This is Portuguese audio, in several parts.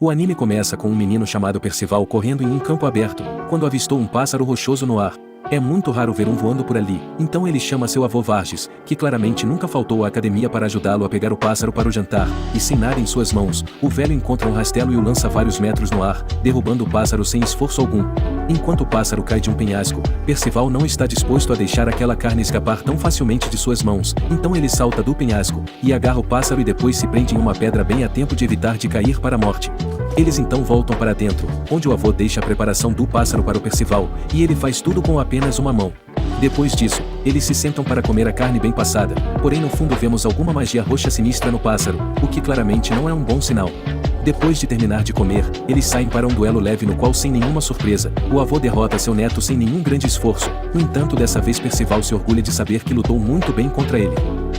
O anime começa com um menino chamado Percival correndo em um campo aberto, quando avistou um pássaro rochoso no ar. É muito raro ver um voando por ali, então ele chama seu avô Varges, que claramente nunca faltou à academia para ajudá-lo a pegar o pássaro para o jantar, e sem nada em suas mãos, o velho encontra um rastelo e o lança vários metros no ar, derrubando o pássaro sem esforço algum. Enquanto o pássaro cai de um penhasco, Percival não está disposto a deixar aquela carne escapar tão facilmente de suas mãos, então ele salta do penhasco, e agarra o pássaro e depois se prende em uma pedra bem a tempo de evitar de cair para a morte. Eles então voltam para dentro, onde o avô deixa a preparação do pássaro para o Percival, e ele faz tudo com apenas uma mão. Depois disso, eles se sentam para comer a carne bem passada, porém no fundo vemos alguma magia roxa sinistra no pássaro, o que claramente não é um bom sinal. Depois de terminar de comer, eles saem para um duelo leve no qual, sem nenhuma surpresa, o avô derrota seu neto sem nenhum grande esforço. No entanto, dessa vez Percival se orgulha de saber que lutou muito bem contra ele.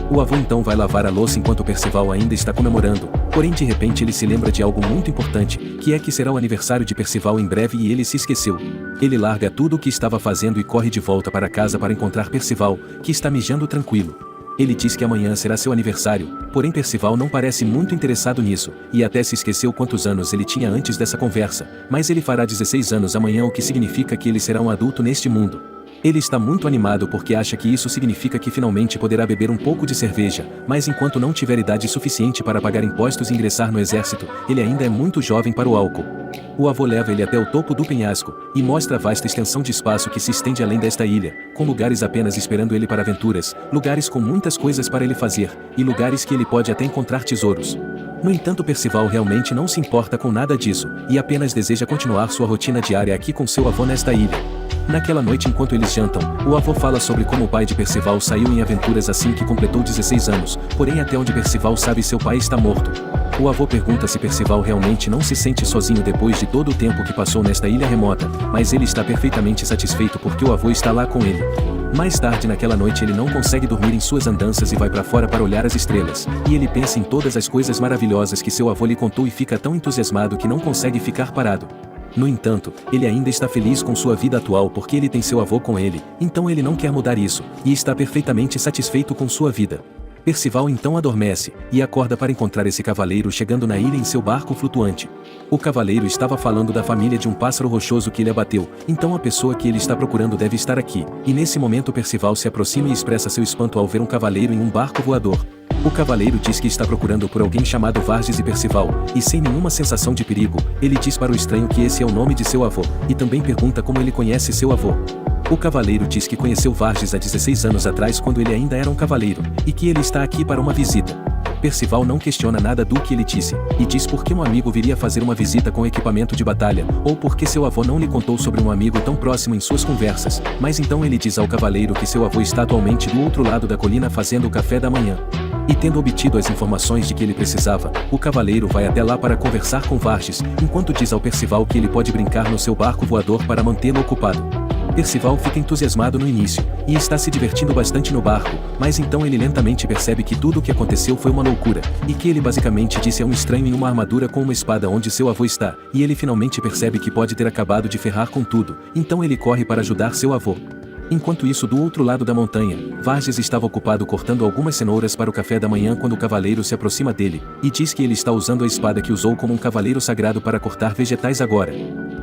O avô então vai lavar a louça enquanto Percival ainda está comemorando, porém de repente ele se lembra de algo muito importante, que é que será o aniversário de Percival em breve e ele se esqueceu. Ele larga tudo o que estava fazendo e corre de volta para casa para encontrar Percival, que está mijando tranquilo. Ele diz que amanhã será seu aniversário, porém Percival não parece muito interessado nisso, e até se esqueceu quantos anos ele tinha antes dessa conversa, mas ele fará 16 anos amanhã, o que significa que ele será um adulto neste mundo. Ele está muito animado porque acha que isso significa que finalmente poderá beber um pouco de cerveja, mas enquanto não tiver idade suficiente para pagar impostos e ingressar no exército, ele ainda é muito jovem para o álcool. O avô leva ele até o topo do penhasco, e mostra a vasta extensão de espaço que se estende além desta ilha, com lugares apenas esperando ele para aventuras, lugares com muitas coisas para ele fazer, e lugares que ele pode até encontrar tesouros. No entanto, Percival realmente não se importa com nada disso, e apenas deseja continuar sua rotina diária aqui com seu avô nesta ilha. Naquela noite, enquanto eles jantam, o avô fala sobre como o pai de Percival saiu em aventuras assim que completou 16 anos, porém até onde Percival sabe seu pai está morto. O avô pergunta se Percival realmente não se sente sozinho depois de todo o tempo que passou nesta ilha remota, mas ele está perfeitamente satisfeito porque o avô está lá com ele. Mais tarde naquela noite ele não consegue dormir em suas andanças e vai para fora para olhar as estrelas, e ele pensa em todas as coisas maravilhosas que seu avô lhe contou e fica tão entusiasmado que não consegue ficar parado. No entanto, ele ainda está feliz com sua vida atual porque ele tem seu avô com ele, então ele não quer mudar isso, e está perfeitamente satisfeito com sua vida. Percival então adormece, e acorda para encontrar esse cavaleiro chegando na ilha em seu barco flutuante. O cavaleiro estava falando da família de um pássaro rochoso que ele abateu, então a pessoa que ele está procurando deve estar aqui, e nesse momento Percival se aproxima e expressa seu espanto ao ver um cavaleiro em um barco voador. O cavaleiro diz que está procurando por alguém chamado Varges e Percival, e sem nenhuma sensação de perigo, ele diz para o estranho que esse é o nome de seu avô, e também pergunta como ele conhece seu avô. O cavaleiro diz que conheceu Varges há 16 anos atrás quando ele ainda era um cavaleiro, e que ele está aqui para uma visita. Percival não questiona nada do que ele disse, e diz por que um amigo viria fazer uma visita com equipamento de batalha, ou porque seu avô não lhe contou sobre um amigo tão próximo em suas conversas, mas então ele diz ao cavaleiro que seu avô está atualmente do outro lado da colina fazendo o café da manhã. E tendo obtido as informações de que ele precisava, o cavaleiro vai até lá para conversar com Varges, enquanto diz ao Percival que ele pode brincar no seu barco voador para mantê-lo ocupado. Percival fica entusiasmado no início, e está se divertindo bastante no barco, mas então ele lentamente percebe que tudo o que aconteceu foi uma loucura, e que ele basicamente disse a um estranho em uma armadura com uma espada onde seu avô está, e ele finalmente percebe que pode ter acabado de ferrar com tudo, então ele corre para ajudar seu avô. Enquanto isso, do outro lado da montanha, Varges estava ocupado cortando algumas cenouras para o café da manhã quando o cavaleiro se aproxima dele, e diz que ele está usando a espada que usou como um cavaleiro sagrado para cortar vegetais agora.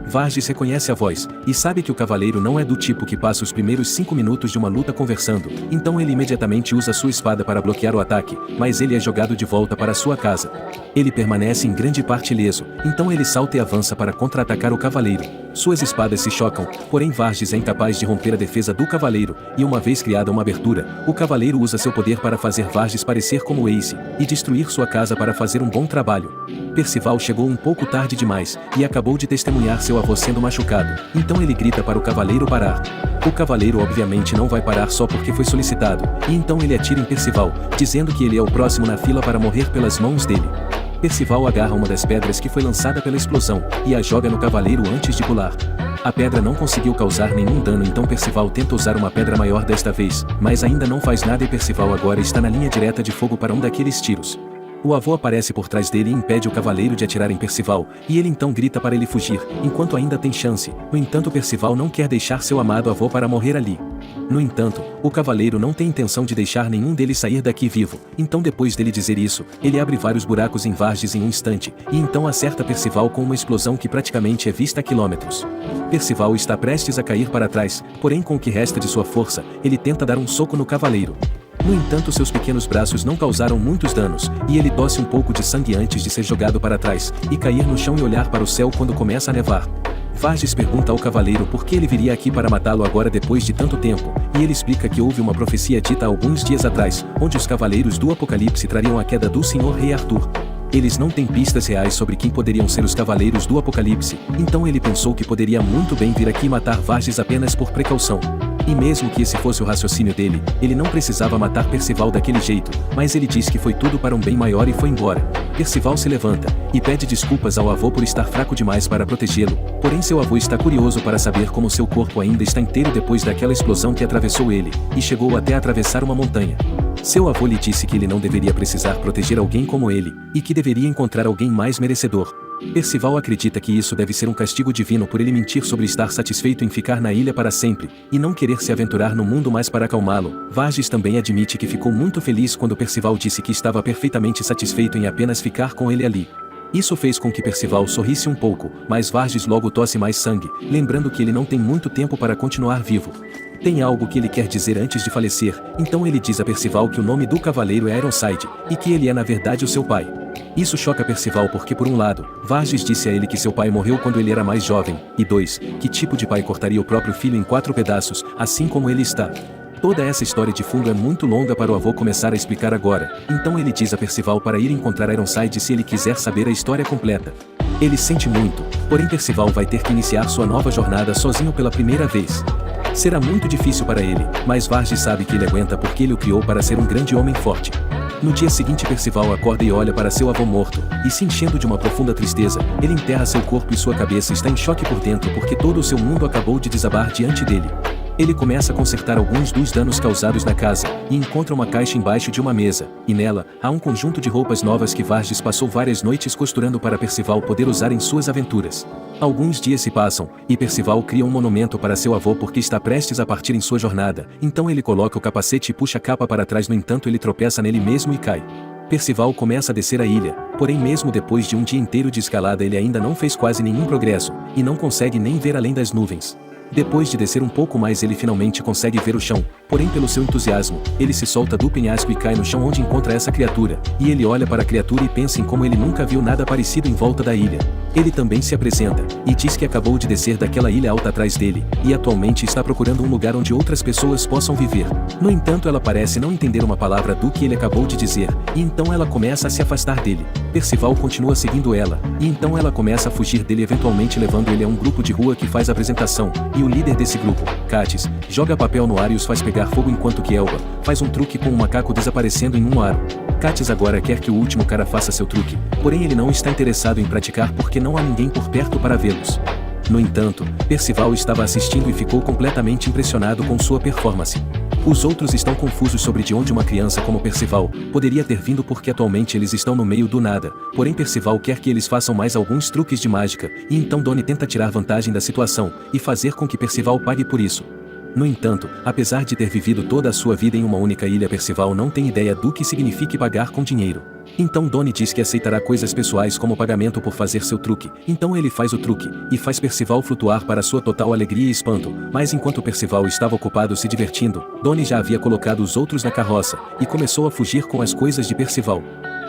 Varges reconhece a voz, e sabe que o cavaleiro não é do tipo que passa os primeiros 5 minutos de uma luta conversando, então ele imediatamente usa sua espada para bloquear o ataque, mas ele é jogado de volta para sua casa. Ele permanece em grande parte ileso, então ele salta e avança para contra-atacar o cavaleiro. Suas espadas se chocam, porém Varges é incapaz de romper a defesa do cavaleiro, e uma vez criada uma abertura, o cavaleiro usa seu poder para fazer Varges parecer como Ace, e destruir sua casa para fazer um bom trabalho. Percival chegou um pouco tarde demais, e acabou de testemunhar seu avô sendo machucado, então ele grita para o cavaleiro parar. O cavaleiro obviamente não vai parar só porque foi solicitado, e então ele atira em Percival, dizendo que ele é o próximo na fila para morrer pelas mãos dele. Percival agarra uma das pedras que foi lançada pela explosão, e a joga no cavaleiro antes de pular. A pedra não conseguiu causar nenhum dano, então Percival tenta usar uma pedra maior desta vez, mas ainda não faz nada e Percival agora está na linha direta de fogo para um daqueles tiros. O avô aparece por trás dele e impede o cavaleiro de atirar em Percival, e ele então grita para ele fugir, enquanto ainda tem chance. No entanto, Percival não quer deixar seu amado avô para morrer ali. No entanto, o cavaleiro não tem intenção de deixar nenhum deles sair daqui vivo, então depois dele dizer isso, ele abre vários buracos em Varges em um instante, e então acerta Percival com uma explosão que praticamente é vista a quilômetros. Percival está prestes a cair para trás, porém com o que resta de sua força, ele tenta dar um soco no cavaleiro. No entanto, seus pequenos braços não causaram muitos danos, e ele tosse um pouco de sangue antes de ser jogado para trás, e cair no chão e olhar para o céu quando começa a nevar. Varges pergunta ao cavaleiro por que ele viria aqui para matá-lo agora depois de tanto tempo, e ele explica que houve uma profecia dita alguns dias atrás, onde os cavaleiros do Apocalipse trariam a queda do Senhor Rei Arthur. Eles não têm pistas reais sobre quem poderiam ser os cavaleiros do Apocalipse, então ele pensou que poderia muito bem vir aqui matar Varges apenas por precaução. E mesmo que esse fosse o raciocínio dele, ele não precisava matar Percival daquele jeito, mas ele diz que foi tudo para um bem maior e foi embora. Percival se levanta, e pede desculpas ao avô por estar fraco demais para protegê-lo, porém seu avô está curioso para saber como seu corpo ainda está inteiro depois daquela explosão que atravessou ele, e chegou até atravessar uma montanha. Seu avô lhe disse que ele não deveria precisar proteger alguém como ele, e que deveria encontrar alguém mais merecedor. Percival acredita que isso deve ser um castigo divino por ele mentir sobre estar satisfeito em ficar na ilha para sempre, e não querer se aventurar no mundo mais para acalmá-lo. Varges também admite que ficou muito feliz quando Percival disse que estava perfeitamente satisfeito em apenas ficar com ele ali. Isso fez com que Percival sorrisse um pouco, mas Varges logo tosse mais sangue, lembrando que ele não tem muito tempo para continuar vivo. Tem algo que ele quer dizer antes de falecer, então ele diz a Percival que o nome do cavaleiro é Ironside, e que ele é na verdade o seu pai. Isso choca Percival porque por um lado, Varges disse a ele que seu pai morreu quando ele era mais jovem, e 2, que tipo de pai cortaria o próprio filho em 4 pedaços, assim como ele está. Toda essa história de fundo é muito longa para o avô começar a explicar agora, então ele diz a Percival para ir encontrar Ironside se ele quiser saber a história completa. Ele sente muito, porém Percival vai ter que iniciar sua nova jornada sozinho pela primeira vez. Será muito difícil para ele, mas Varges sabe que ele aguenta porque ele o criou para ser um grande homem forte. No dia seguinte Percival acorda e olha para seu avô morto, e se enchendo de uma profunda tristeza, ele enterra seu corpo e sua cabeça está em choque por dentro porque todo o seu mundo acabou de desabar diante dele. Ele começa a consertar alguns dos danos causados na casa, e encontra uma caixa embaixo de uma mesa, e nela, há um conjunto de roupas novas que Varges passou várias noites costurando para Percival poder usar em suas aventuras. Alguns dias se passam, e Percival cria um monumento para seu avô porque está prestes a partir em sua jornada, então ele coloca o capacete e puxa a capa para trás, no entanto ele tropeça nele mesmo e cai. Percival começa a descer a ilha, porém mesmo depois de um dia inteiro de escalada ele ainda não fez quase nenhum progresso, e não consegue nem ver além das nuvens. Depois de descer um pouco mais ele finalmente consegue ver o chão, porém pelo seu entusiasmo, ele se solta do penhasco e cai no chão onde encontra essa criatura, e ele olha para a criatura e pensa em como ele nunca viu nada parecido em volta da ilha. Ele também se apresenta, e diz que acabou de descer daquela ilha alta atrás dele, e atualmente está procurando um lugar onde outras pessoas possam viver. No entanto ela parece não entender uma palavra do que ele acabou de dizer, e então ela começa a se afastar dele. Percival continua seguindo ela, e então ela começa a fugir dele, eventualmente levando ele a um grupo de rua que faz a apresentação, e o líder desse grupo, Katniss, joga papel no ar e os faz pegar fogo enquanto que Elba faz um truque com um macaco desaparecendo em um aro. Katniss agora quer que o último cara faça seu truque, porém ele não está interessado em praticar porque não há ninguém por perto para vê-los. No entanto, Percival estava assistindo e ficou completamente impressionado com sua performance. Os outros estão confusos sobre de onde uma criança como Percival poderia ter vindo porque atualmente eles estão no meio do nada, porém Percival quer que eles façam mais alguns truques de mágica, e então Donnie tenta tirar vantagem da situação, e fazer com que Percival pague por isso. No entanto, apesar de ter vivido toda a sua vida em uma única ilha, Percival não tem ideia do que significa pagar com dinheiro. Então Donnie diz que aceitará coisas pessoais como pagamento por fazer seu truque, então ele faz o truque, e faz Percival flutuar para sua total alegria e espanto, mas enquanto Percival estava ocupado se divertindo, Donnie já havia colocado os outros na carroça, e começou a fugir com as coisas de Percival.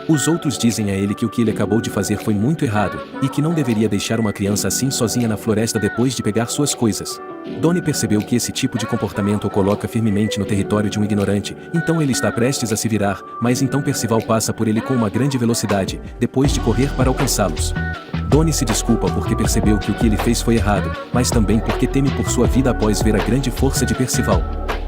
Os outros dizem a ele que o que ele acabou de fazer foi muito errado, e que não deveria deixar uma criança assim sozinha na floresta depois de pegar suas coisas. Donnie percebeu que esse tipo de comportamento o coloca firmemente no território de um ignorante, então ele está prestes a se virar, mas então Percival passa por ele com uma grande velocidade, depois de correr para alcançá-los. Donnie se desculpa porque percebeu que o que ele fez foi errado, mas também porque teme por sua vida após ver a grande força de Percival.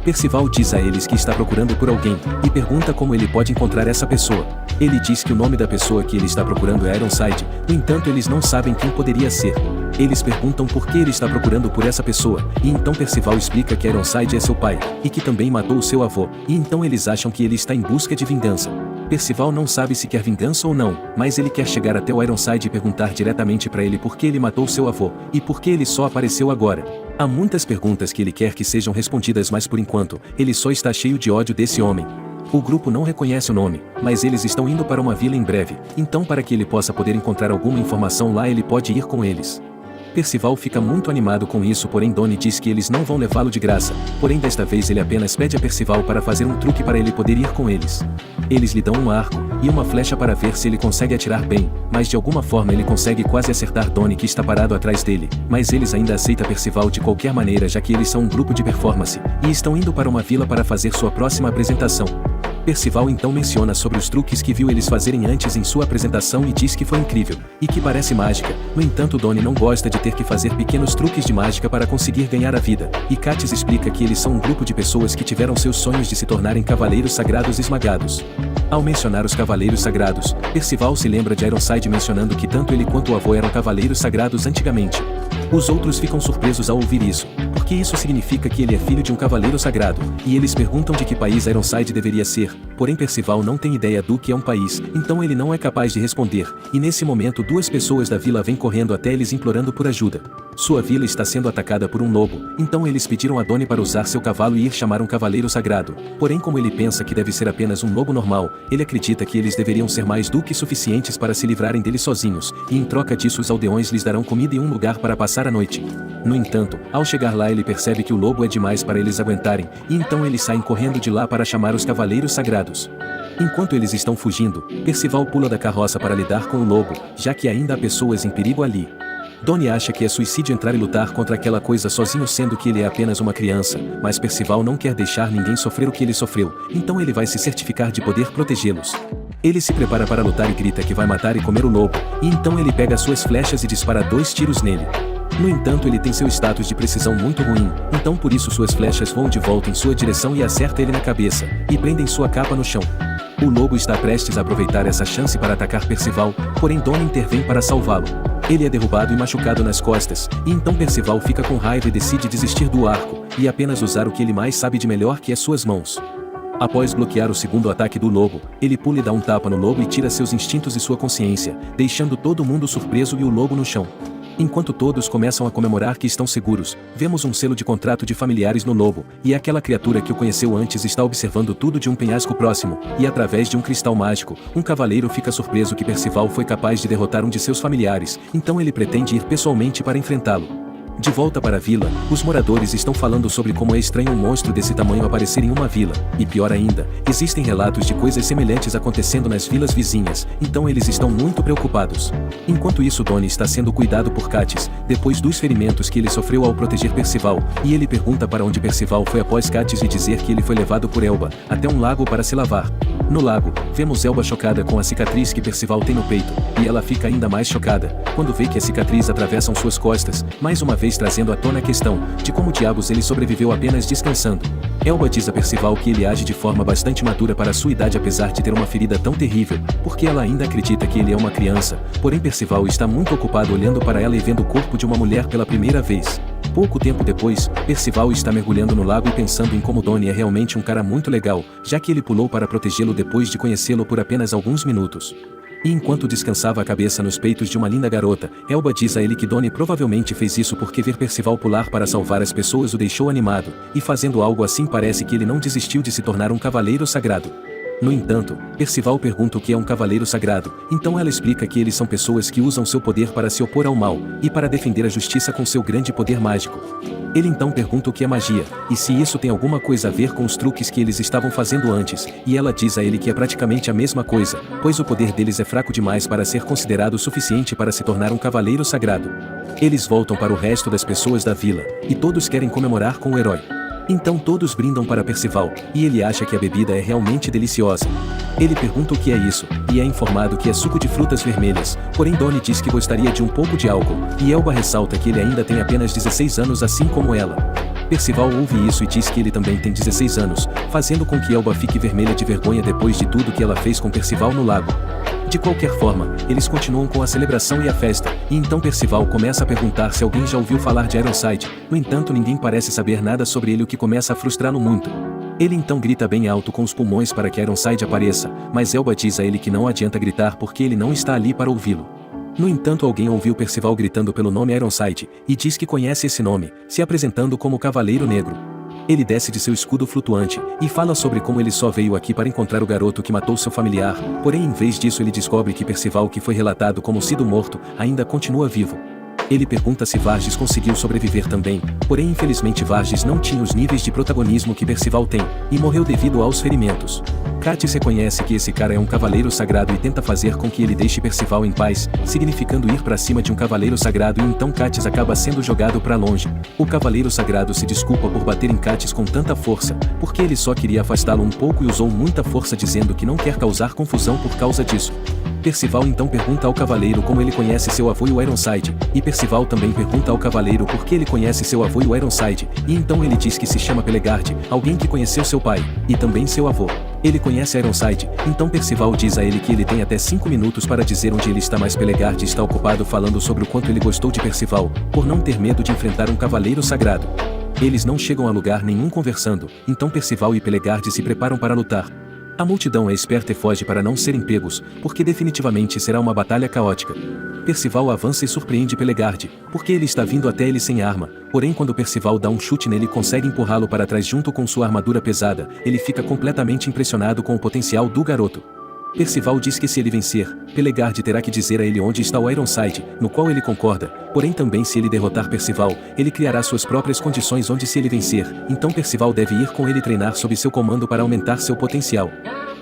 Percival diz a eles que está procurando por alguém, e pergunta como ele pode encontrar essa pessoa. Ele diz que o nome da pessoa que ele está procurando é Ironside, no entanto eles não sabem quem poderia ser. Eles perguntam por que ele está procurando por essa pessoa, e então Percival explica que Ironside é seu pai, e que também matou o seu avô, e então eles acham que ele está em busca de vingança. Percival não sabe se quer vingança ou não, mas ele quer chegar até o Ironside e perguntar diretamente para ele por que ele matou seu avô, e por que ele só apareceu agora. Há muitas perguntas que ele quer que sejam respondidas, mas por enquanto, ele só está cheio de ódio desse homem. O grupo não reconhece o nome, mas eles estão indo para uma vila em breve, então para que ele possa poder encontrar alguma informação lá ele pode ir com eles. Percival fica muito animado com isso, porém Donnie diz que eles não vão levá-lo de graça, porém desta vez ele apenas pede a Percival para fazer um truque para ele poder ir com eles. Eles lhe dão um arco e uma flecha para ver se ele consegue atirar bem, mas de alguma forma ele consegue quase acertar Donnie, que está parado atrás dele, mas eles ainda aceitam Percival de qualquer maneira, já que eles são um grupo de performance, e estão indo para uma vila para fazer sua próxima apresentação. Percival então menciona sobre os truques que viu eles fazerem antes em sua apresentação e diz que foi incrível, e que parece mágica. No entanto, Donnie não gosta de ter que fazer pequenos truques de mágica para conseguir ganhar a vida, e Katniss explica que eles são um grupo de pessoas que tiveram seus sonhos de se tornarem cavaleiros sagrados esmagados. Ao mencionar os cavaleiros sagrados, Percival se lembra de Ironside mencionando que tanto ele quanto o avô eram cavaleiros sagrados antigamente. Os outros ficam surpresos ao ouvir isso, porque isso significa que ele é filho de um cavaleiro sagrado, e eles perguntam de que país Ironside deveria ser, porém Percival não tem ideia do que é um país, então ele não é capaz de responder, e nesse momento duas pessoas da vila vêm correndo até eles implorando por ajuda. Sua vila está sendo atacada por um lobo, então eles pediram a Donnie para usar seu cavalo e ir chamar um cavaleiro sagrado, porém como ele pensa que deve ser apenas um lobo normal, ele acredita que eles deveriam ser mais do que suficientes para se livrarem dele sozinhos, e em troca disso os aldeões lhes darão comida e um lugar para passar a noite. No entanto, ao chegar lá ele percebe que o lobo é demais para eles aguentarem, e então eles saem correndo de lá para chamar os cavaleiros sagrados. Enquanto eles estão fugindo, Percival pula da carroça para lidar com o lobo, já que ainda há pessoas em perigo ali. Donnie acha que é suicídio entrar e lutar contra aquela coisa sozinho, sendo que ele é apenas uma criança, mas Percival não quer deixar ninguém sofrer o que ele sofreu, então ele vai se certificar de poder protegê-los. Ele se prepara para lutar e grita que vai matar e comer o lobo, e então ele pega suas flechas e dispara 2 tiros nele. No entanto, ele tem seu status de precisão muito ruim, então por isso suas flechas voam de volta em sua direção e acertam ele na cabeça, e prendem sua capa no chão. O lobo está prestes a aproveitar essa chance para atacar Percival, porém Donnie intervém para salvá-lo. Ele é derrubado e machucado nas costas, e então Percival fica com raiva e decide desistir do arco, e apenas usar o que ele mais sabe de melhor, que é suas mãos. Após bloquear o segundo ataque do lobo, ele pula e dá um tapa no lobo e tira seus instintos e sua consciência, deixando todo mundo surpreso e o lobo no chão. Enquanto todos começam a comemorar que estão seguros, vemos um selo de contrato de familiares no lobo, e aquela criatura que o conheceu antes está observando tudo de um penhasco próximo, e através de um cristal mágico, um cavaleiro fica surpreso que Percival foi capaz de derrotar um de seus familiares, então ele pretende ir pessoalmente para enfrentá-lo. De volta para a vila, os moradores estão falando sobre como é estranho um monstro desse tamanho aparecer em uma vila, e pior ainda, existem relatos de coisas semelhantes acontecendo nas vilas vizinhas, então eles estão muito preocupados. Enquanto isso, Donnie está sendo cuidado por Katniss, depois dos ferimentos que ele sofreu ao proteger Percival, e ele pergunta para onde Percival foi após Katniss lhe dizer que ele foi levado por Elba, até um lago para se lavar. No lago, vemos Elba chocada com a cicatriz que Percival tem no peito, e ela fica ainda mais chocada, quando vê que a cicatriz atravessa suas costas, mais uma vez trazendo à tona a questão de como diabos ele sobreviveu apenas descansando. Elba diz a Percival que ele age de forma bastante madura para sua idade apesar de ter uma ferida tão terrível, porque ela ainda acredita que ele é uma criança, porém Percival está muito ocupado olhando para ela e vendo o corpo de uma mulher pela primeira vez. Pouco tempo depois, Percival está mergulhando no lago e pensando em como Donnie é realmente um cara muito legal, já que ele pulou para protegê-lo depois de conhecê-lo por apenas alguns minutos. E enquanto descansava a cabeça nos peitos de uma linda garota, Elba diz a ele que Donnie provavelmente fez isso porque ver Percival pular para salvar as pessoas o deixou animado, e fazendo algo assim parece que ele não desistiu de se tornar um cavaleiro sagrado. No entanto, Percival pergunta o que é um cavaleiro sagrado, então ela explica que eles são pessoas que usam seu poder para se opor ao mal, e para defender a justiça com seu grande poder mágico. Ele então pergunta o que é magia, e se isso tem alguma coisa a ver com os truques que eles estavam fazendo antes, e ela diz a ele que é praticamente a mesma coisa, pois o poder deles é fraco demais para ser considerado o suficiente para se tornar um cavaleiro sagrado. Eles voltam para o resto das pessoas da vila, e todos querem comemorar com o herói. Então todos brindam para Percival, e ele acha que a bebida é realmente deliciosa. Ele pergunta o que é isso, e é informado que é suco de frutas vermelhas, porém Donnie diz que gostaria de um pouco de álcool, e Elba ressalta que ele ainda tem apenas 16 anos assim como ela. Percival ouve isso e diz que ele também tem 16 anos, fazendo com que Elba fique vermelha de vergonha depois de tudo que ela fez com Percival no lago. De qualquer forma, eles continuam com a celebração e a festa, e então Percival começa a perguntar se alguém já ouviu falar de Ironside, no entanto ninguém parece saber nada sobre ele, o que começa a frustrá-lo muito. Ele então grita bem alto com os pulmões para que Ironside apareça, mas Elba diz a ele que não adianta gritar porque ele não está ali para ouvi-lo. No entanto, alguém ouviu Percival gritando pelo nome Ironside, e diz que conhece esse nome, se apresentando como Cavaleiro Negro. Ele desce de seu escudo flutuante, e fala sobre como ele só veio aqui para encontrar o garoto que matou seu familiar, porém em vez disso ele descobre que Percival, que foi relatado como sido morto, ainda continua vivo. Ele pergunta se Varges conseguiu sobreviver também, porém infelizmente Varges não tinha os níveis de protagonismo que Percival tem, e morreu devido aos ferimentos. Katniss reconhece que esse cara é um cavaleiro sagrado e tenta fazer com que ele deixe Percival em paz, significando ir para cima de um cavaleiro sagrado, e então Katniss acaba sendo jogado para longe. O cavaleiro sagrado se desculpa por bater em Katniss com tanta força, porque ele só queria afastá-lo um pouco e usou muita força dizendo que não quer causar confusão por causa disso. Percival então pergunta ao cavaleiro como ele conhece seu avô e o Ironside, e Percival também pergunta ao cavaleiro por que ele conhece seu avô e o Ironside, e então ele diz que se chama Pelegard, alguém que conheceu seu pai, e também seu avô. Ele conhece Ironside, então Percival diz a ele que ele tem até 5 minutos para dizer onde ele está, mas Pelegard está ocupado falando sobre o quanto ele gostou de Percival, por não ter medo de enfrentar um cavaleiro sagrado. Eles não chegam a lugar nenhum conversando, então Percival e Pelegard se preparam para lutar. A multidão é esperta e foge para não serem pegos, porque definitivamente será uma batalha caótica. Percival avança e surpreende Pelegard, porque ele está vindo até ele sem arma, porém quando Percival dá um chute nele e consegue empurrá-lo para trás junto com sua armadura pesada, ele fica completamente impressionado com o potencial do garoto. Percival diz que se ele vencer, Pelegard terá que dizer a ele onde está o Ironside, no qual ele concorda, porém também se ele derrotar Percival, ele criará suas próprias condições onde se ele vencer, então Percival deve ir com ele treinar sob seu comando para aumentar seu potencial.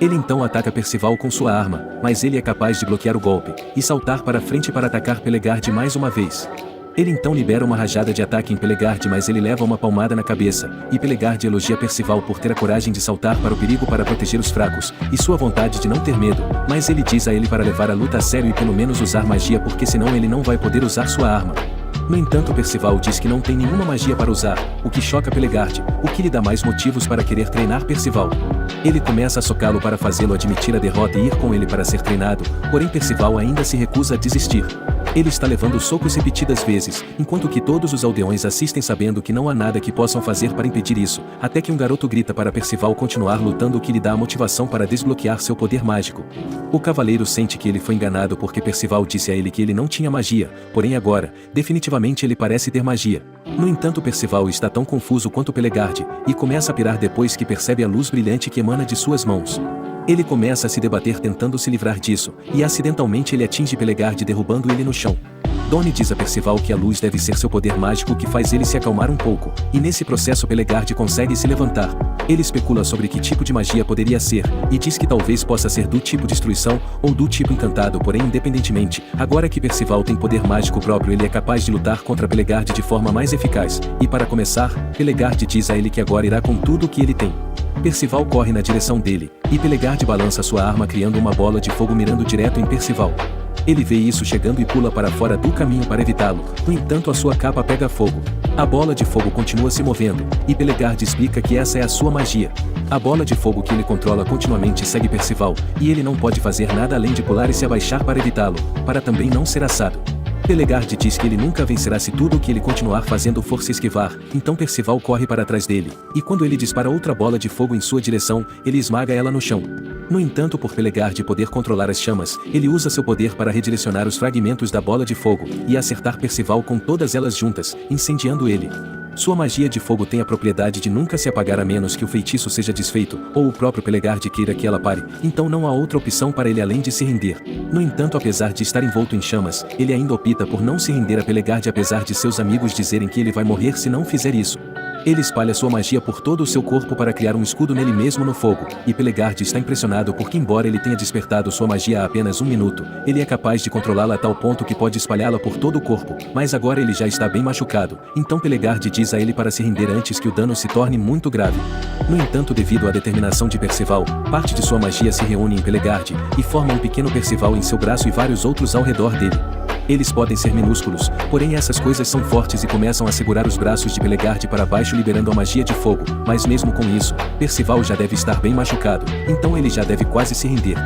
Ele então ataca Percival com sua arma, mas ele é capaz de bloquear o golpe, e saltar para frente para atacar Pelegard mais uma vez. Ele então libera uma rajada de ataque em Pelegard, mas ele leva uma palmada na cabeça, e Pelegard elogia Percival por ter a coragem de saltar para o perigo para proteger os fracos, e sua vontade de não ter medo, mas ele diz a ele para levar a luta a sério e pelo menos usar magia, porque senão ele não vai poder usar sua arma. No entanto, Percival diz que não tem nenhuma magia para usar, o que choca Pelegard, o que lhe dá mais motivos para querer treinar Percival. Ele começa a socá-lo para fazê-lo admitir a derrota e ir com ele para ser treinado, porém Percival ainda se recusa a desistir. Ele está levando socos repetidas vezes, enquanto que todos os aldeões assistem sabendo que não há nada que possam fazer para impedir isso, até que um garoto grita para Percival continuar lutando, o que lhe dá a motivação para desbloquear seu poder mágico. O cavaleiro sente que ele foi enganado porque Percival disse a ele que ele não tinha magia, porém agora, definitivamente ele parece ter magia. No entanto, Percival está tão confuso quanto Pelegard, e começa a pirar depois que percebe a luz brilhante que emana de suas mãos. Ele começa a se debater tentando se livrar disso, e acidentalmente ele atinge Pelegard derrubando ele no chão. Donnie diz a Percival que a luz deve ser seu poder mágico que faz ele se acalmar um pouco, e nesse processo Pelegard consegue se levantar. Ele especula sobre que tipo de magia poderia ser, e diz que talvez possa ser do tipo destruição, ou do tipo encantado, porém independentemente, agora que Percival tem poder mágico próprio ele é capaz de lutar contra Pelegard de forma mais eficaz, e para começar, Pelegard diz a ele que agora irá com tudo o que ele tem. Percival corre na direção dele, e Pelegard balança sua arma criando uma bola de fogo mirando direto em Percival. Ele vê isso chegando e pula para fora do caminho para evitá-lo, no entanto a sua capa pega fogo. A bola de fogo continua se movendo, e Pelegard explica que essa é a sua magia. A bola de fogo que ele controla continuamente segue Percival, e ele não pode fazer nada além de pular e se abaixar para evitá-lo, para também não ser assado. Pelegard diz que ele nunca vencerá se tudo o que ele continuar fazendo for se esquivar, então Percival corre para trás dele, e quando ele dispara outra bola de fogo em sua direção, ele esmaga ela no chão. No entanto, por Pelegard poder controlar as chamas, ele usa seu poder para redirecionar os fragmentos da bola de fogo, e acertar Percival com todas elas juntas, incendiando ele. Sua magia de fogo tem a propriedade de nunca se apagar a menos que o feitiço seja desfeito, ou o próprio Pelegard queira que ela pare, então não há outra opção para ele além de se render. No entanto, apesar de estar envolto em chamas, ele ainda opta por não se render a Pelegard apesar de seus amigos dizerem que ele vai morrer se não fizer isso. Ele espalha sua magia por todo o seu corpo para criar um escudo nele mesmo no fogo, e Pelegard está impressionado porque embora ele tenha despertado sua magia há apenas 1 minuto, ele é capaz de controlá-la a tal ponto que pode espalhá-la por todo o corpo, mas agora ele já está bem machucado, então Pelegard diz a ele para se render antes que o dano se torne muito grave. No entanto, devido à determinação de Percival, parte de sua magia se reúne em Pelegard, e forma um pequeno Percival em seu braço e vários outros ao redor dele. Eles podem ser minúsculos, porém essas coisas são fortes e começam a segurar os braços de Pelegard para baixo liberando a magia de fogo, mas mesmo com isso, Percival já deve estar bem machucado, então ele já deve quase se render.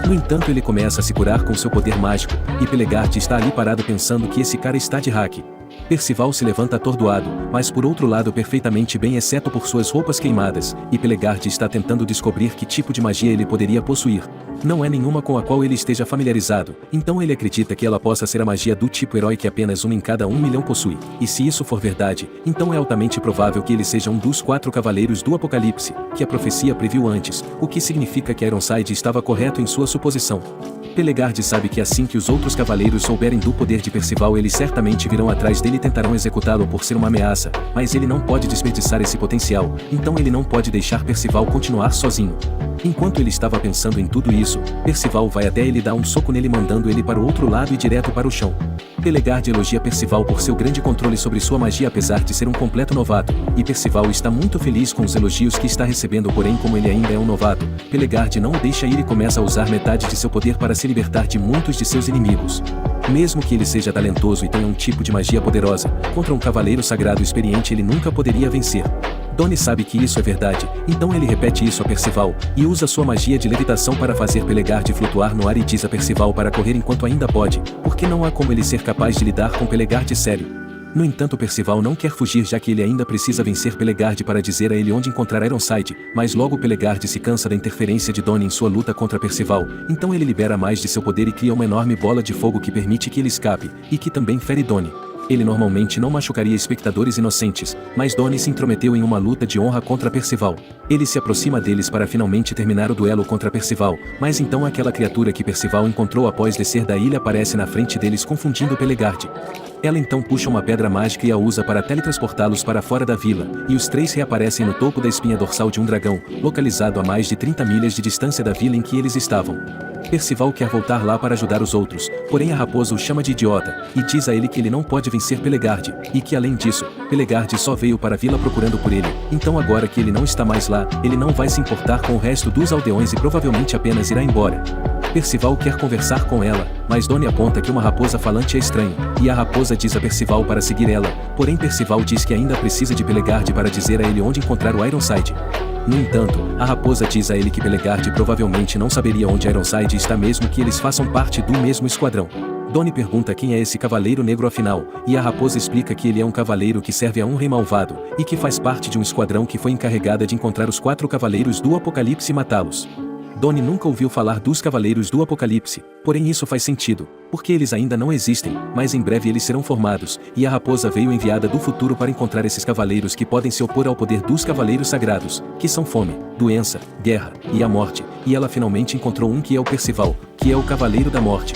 No entanto, ele começa a se curar com seu poder mágico, e Pelegard está ali parado pensando que esse cara está de hack. Percival se levanta atordoado, mas por outro lado perfeitamente bem exceto por suas roupas queimadas, e Pelegard está tentando descobrir que tipo de magia ele poderia possuir. Não é nenhuma com a qual ele esteja familiarizado, então ele acredita que ela possa ser a magia do tipo herói que apenas um em cada 1 milhão possui. E se isso for verdade, então é altamente provável que ele seja um dos 4 cavaleiros do Apocalipse, que a profecia previu antes, o que significa que Ironside estava correto em sua suposição. Pelegard sabe que assim que os outros cavaleiros souberem do poder de Percival eles certamente virão atrás dele e tentarão executá-lo por ser uma ameaça, mas ele não pode desperdiçar esse potencial, então ele não pode deixar Percival continuar sozinho. Enquanto ele estava pensando em tudo isso, Percival vai até ele e dá um soco nele mandando ele para o outro lado e direto para o chão. Pelegard elogia Percival por seu grande controle sobre sua magia apesar de ser um completo novato, e Percival está muito feliz com os elogios que está recebendo porém como ele ainda é um novato, Pelegard não o deixa ir e começa a usar metade de seu poder para se libertar de muitos de seus inimigos. Mesmo que ele seja talentoso e tenha um tipo de magia poderosa, contra um cavaleiro sagrado experiente ele nunca poderia vencer. Donnie sabe que isso é verdade, então ele repete isso a Percival, e usa sua magia de levitação para fazer Pelegard flutuar no ar e diz a Percival para correr enquanto ainda pode, porque não há como ele ser capaz de lidar com Pelegard sério. No entanto Percival não quer fugir já que ele ainda precisa vencer Pelegard para dizer a ele onde encontrar Ironside, mas logo Pelegard se cansa da interferência de Donnie em sua luta contra Percival, então ele libera mais de seu poder e cria uma enorme bola de fogo que permite que ele escape, e que também fere Donnie. Ele normalmente não machucaria espectadores inocentes, mas Donnie se intrometeu em uma luta de honra contra Percival. Ele se aproxima deles para finalmente terminar o duelo contra Percival, mas então aquela criatura que Percival encontrou após descer da ilha aparece na frente deles confundindo Pelegard. Ela então puxa uma pedra mágica e a usa para teletransportá-los para fora da vila, e os 3 reaparecem no topo da espinha dorsal de um dragão, localizado a mais de 30 milhas de distância da vila em que eles estavam. Percival quer voltar lá para ajudar os outros, porém a raposa o chama de idiota, e diz a ele que ele não pode vencer Pelegard, e que além disso, Pelegard só veio para a vila procurando por ele, então agora que ele não está mais lá, ele não vai se importar com o resto dos aldeões e provavelmente apenas irá embora. Percival quer conversar com ela, mas Donnie aponta que uma raposa falante é estranho, e a raposa diz a Percival para seguir ela, porém Percival diz que ainda precisa de Pelegard para dizer a ele onde encontrar o Ironside. No entanto, a raposa diz a ele que Pelegard provavelmente não saberia onde Ironside está mesmo que eles façam parte do mesmo esquadrão. Donnie pergunta quem é esse cavaleiro negro afinal, e a raposa explica que ele é um cavaleiro que serve a um rei malvado, e que faz parte de um esquadrão que foi encarregada de encontrar os 4 cavaleiros do Apocalipse e matá-los. Donnie nunca ouviu falar dos Cavaleiros do Apocalipse, porém isso faz sentido, porque eles ainda não existem, mas em breve eles serão formados, e a raposa veio enviada do futuro para encontrar esses cavaleiros que podem se opor ao poder dos Cavaleiros Sagrados, que são fome, doença, guerra, e a morte, e ela finalmente encontrou um que é o Percival, que é o Cavaleiro da Morte.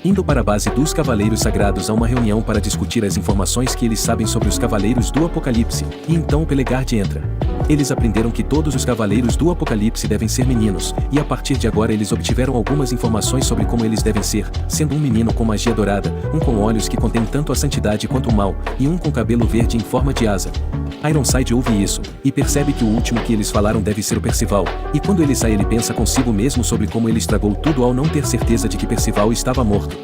Indo para a base dos Cavaleiros Sagrados a uma reunião para discutir as informações que eles sabem sobre os Cavaleiros do Apocalipse, e então Pelegard entra. Eles aprenderam que todos os Cavaleiros do Apocalipse devem ser meninos, e a partir de agora eles obtiveram algumas informações sobre como eles devem ser, sendo um menino com magia dourada, um com olhos que contém tanto a santidade quanto o mal, e um com cabelo verde em forma de asa. Ironside ouve isso, e percebe que o último que eles falaram deve ser o Percival, e quando ele sai ele pensa consigo mesmo sobre como ele estragou tudo ao não ter certeza de que Percival estava morto.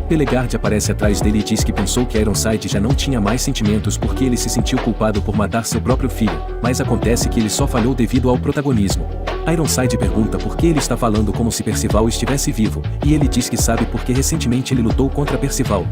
Pelegard aparece atrás dele e diz que pensou que Ironside já não tinha mais sentimentos porque ele se sentiu culpado por matar seu próprio filho, mas acontece que ele só falhou devido ao protagonismo. Ironside pergunta por que ele está falando como se Percival estivesse vivo, e ele diz que sabe porque recentemente ele lutou contra Percival.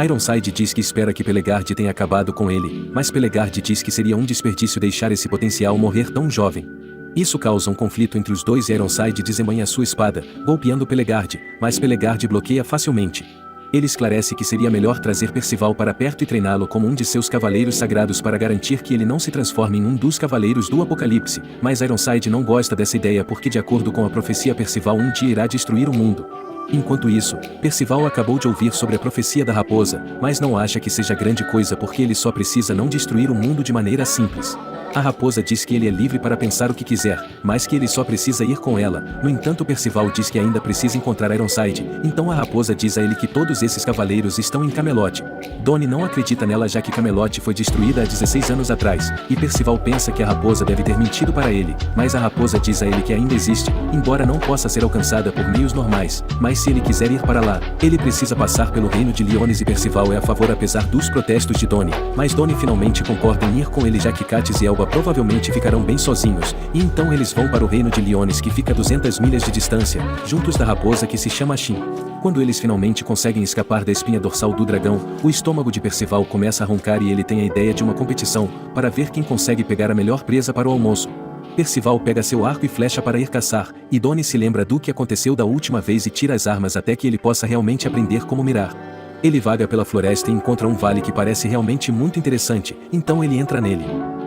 Ironside diz que espera que Pelegard tenha acabado com ele, mas Pelegard diz que seria um desperdício deixar esse potencial morrer tão jovem. Isso causa um conflito entre os dois e Ironside desembanha sua espada, golpeando Pelegard, mas Pelegard bloqueia facilmente. Ele esclarece que seria melhor trazer Percival para perto e treiná-lo como um de seus cavaleiros sagrados para garantir que ele não se transforme em um dos cavaleiros do Apocalipse, mas Ironside não gosta dessa ideia porque de acordo com a profecia Percival um dia irá destruir o mundo. Enquanto isso, Percival acabou de ouvir sobre a profecia da raposa, mas não acha que seja grande coisa porque ele só precisa não destruir o mundo de maneira simples. A raposa diz que ele é livre para pensar o que quiser, mas que ele só precisa ir com ela. No entanto Percival diz que ainda precisa encontrar Ironside, então a raposa diz a ele que todos esses cavaleiros estão em Camelot. Donnie não acredita nela já que Camelot foi destruída há 16 anos atrás, e Percival pensa que a raposa deve ter mentido para ele, mas a raposa diz a ele que ainda existe, embora não possa ser alcançada por meios normais, mas se ele quiser ir para lá, ele precisa passar pelo reino de Lyones e Percival é a favor apesar dos protestos de Donnie, mas Donnie finalmente concorda em ir com ele já que Katniss e Alba provavelmente ficarão bem sozinhos, e então eles vão para o reino de Liones que fica a 200 milhas de distância, juntos da raposa que se chama Shin. Quando eles finalmente conseguem escapar da espinha dorsal do dragão, o estômago de Percival começa a roncar e ele tem a ideia de uma competição, para ver quem consegue pegar a melhor presa para o almoço. Percival pega seu arco e flecha para ir caçar, e Donnie se lembra do que aconteceu da última vez e tira as armas até que ele possa realmente aprender como mirar. Ele vaga pela floresta e encontra um vale que parece realmente muito interessante, então ele entra nele.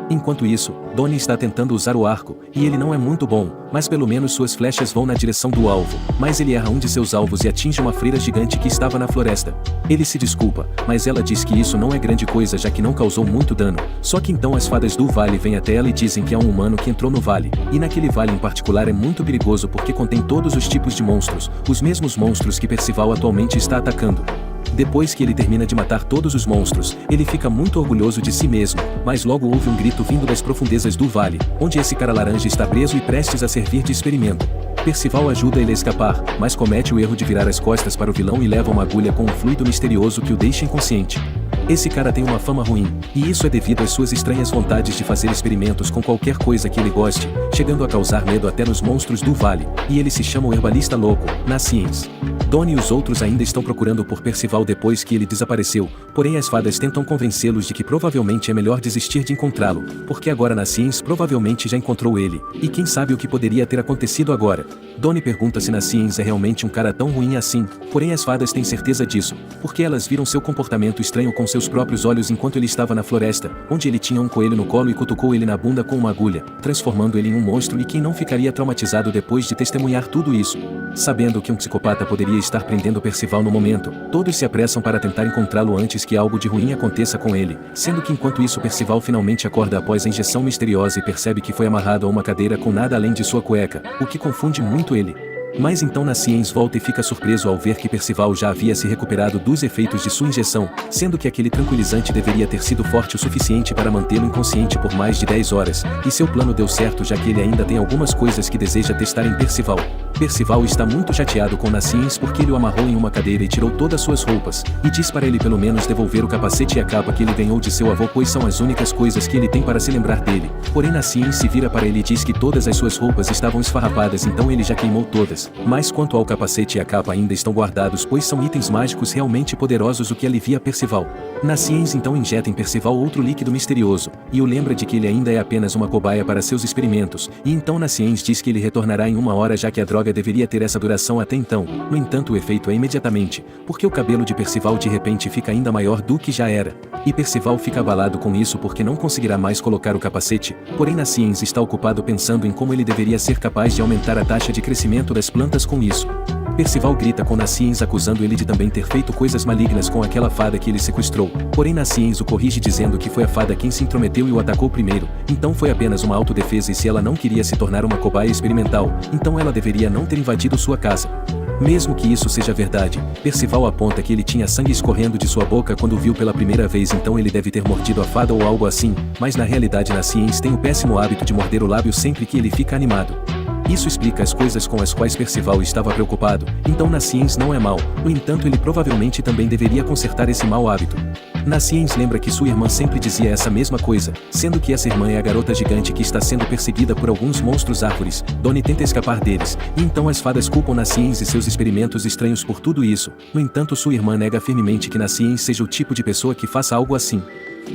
Enquanto isso, Donnie está tentando usar o arco, e ele não é muito bom, mas pelo menos suas flechas vão na direção do alvo, mas ele erra um de seus alvos e atinge uma freira gigante que estava na floresta. Ele se desculpa, mas ela diz que isso não é grande coisa já que não causou muito dano, só que então as fadas do vale vêm até ela e dizem que há um humano que entrou no vale, e naquele vale em particular é muito perigoso porque contém todos os tipos de monstros, os mesmos monstros que Percival atualmente está atacando. Depois que ele termina de matar todos os monstros, ele fica muito orgulhoso de si mesmo, mas logo ouve um grito vindo das profundezas do vale, onde esse cara laranja está preso e prestes a servir de experimento. Percival ajuda ele a escapar, mas comete o erro de virar as costas para o vilão e leva uma agulha com um fluido misterioso que o deixa inconsciente. Esse cara tem uma fama ruim, e isso é devido às suas estranhas vontades de fazer experimentos com qualquer coisa que ele goste, chegando a causar medo até nos monstros do vale, e ele se chama o Herbalista Louco, na ciência. Donnie e os outros ainda estão procurando por Percival depois que ele desapareceu, porém as fadas tentam convencê-los de que provavelmente é melhor desistir de encontrá-lo, porque agora Nasciens provavelmente já encontrou ele, e quem sabe o que poderia ter acontecido agora. Donnie pergunta se Nasciens é realmente um cara tão ruim assim, porém as fadas têm certeza disso, porque elas viram seu comportamento estranho com seus próprios olhos enquanto ele estava na floresta, onde ele tinha um coelho no colo e cutucou ele na bunda com uma agulha, transformando ele em um monstro, e quem não ficaria traumatizado depois de testemunhar tudo isso? Sabendo que um psicopata poderia estar prendendo Percival no momento, todos se apressam para tentar encontrá-lo antes que algo de ruim aconteça com ele, sendo que enquanto isso Percival finalmente acorda após a injeção misteriosa e percebe que foi amarrado a uma cadeira com nada além de sua cueca, o que confunde muito ele. Mas então Nasciens volta e fica surpreso ao ver que Percival já havia se recuperado dos efeitos de sua injeção, sendo que aquele tranquilizante deveria ter sido forte o suficiente para mantê-lo inconsciente por mais de 10 horas, e seu plano deu certo já que ele ainda tem algumas coisas que deseja testar em Percival. Percival está muito chateado com Nasciens porque ele o amarrou em uma cadeira e tirou todas suas roupas, e diz para ele pelo menos devolver o capacete e a capa que ele ganhou de seu avô, pois são as únicas coisas que ele tem para se lembrar dele. Porém Nasciens se vira para ele e diz que todas as suas roupas estavam esfarrapadas, então ele já queimou todas. Mas quanto ao capacete e a capa ainda estão guardados, pois são itens mágicos realmente poderosos, o que alivia Percival. Nasciens então injeta em Percival outro líquido misterioso, e o lembra de que ele ainda é apenas uma cobaia para seus experimentos, e então Nasciens diz que ele retornará em 1 hora já que a droga deveria ter essa duração até então. No entanto o efeito é imediatamente, porque o cabelo de Percival de repente fica ainda maior do que já era, e Percival fica abalado com isso porque não conseguirá mais colocar o capacete, porém Nasciens está ocupado pensando em como ele deveria ser capaz de aumentar a taxa de crescimento das plantas com isso. Percival grita com Nasciens acusando ele de também ter feito coisas malignas com aquela fada que ele sequestrou, porém Nasciens o corrige dizendo que foi a fada quem se intrometeu e o atacou primeiro, então foi apenas uma autodefesa, e se ela não queria se tornar uma cobaia experimental, então ela deveria não ter invadido sua casa. Mesmo que isso seja verdade, Percival aponta que ele tinha sangue escorrendo de sua boca quando o viu pela primeira vez, então ele deve ter mordido a fada ou algo assim, mas na realidade Nasciens tem o péssimo hábito de morder o lábio sempre que ele fica animado. Isso explica as coisas com as quais Percival estava preocupado, então Nasciens não é mau, no entanto ele provavelmente também deveria consertar esse mau hábito. Nasciens lembra que sua irmã sempre dizia essa mesma coisa, sendo que essa irmã é a garota gigante que está sendo perseguida por alguns monstros árvores. Donnie tenta escapar deles, e então as fadas culpam Nasciens e seus experimentos estranhos por tudo isso, no entanto sua irmã nega firmemente que Nasciens seja o tipo de pessoa que faça algo assim.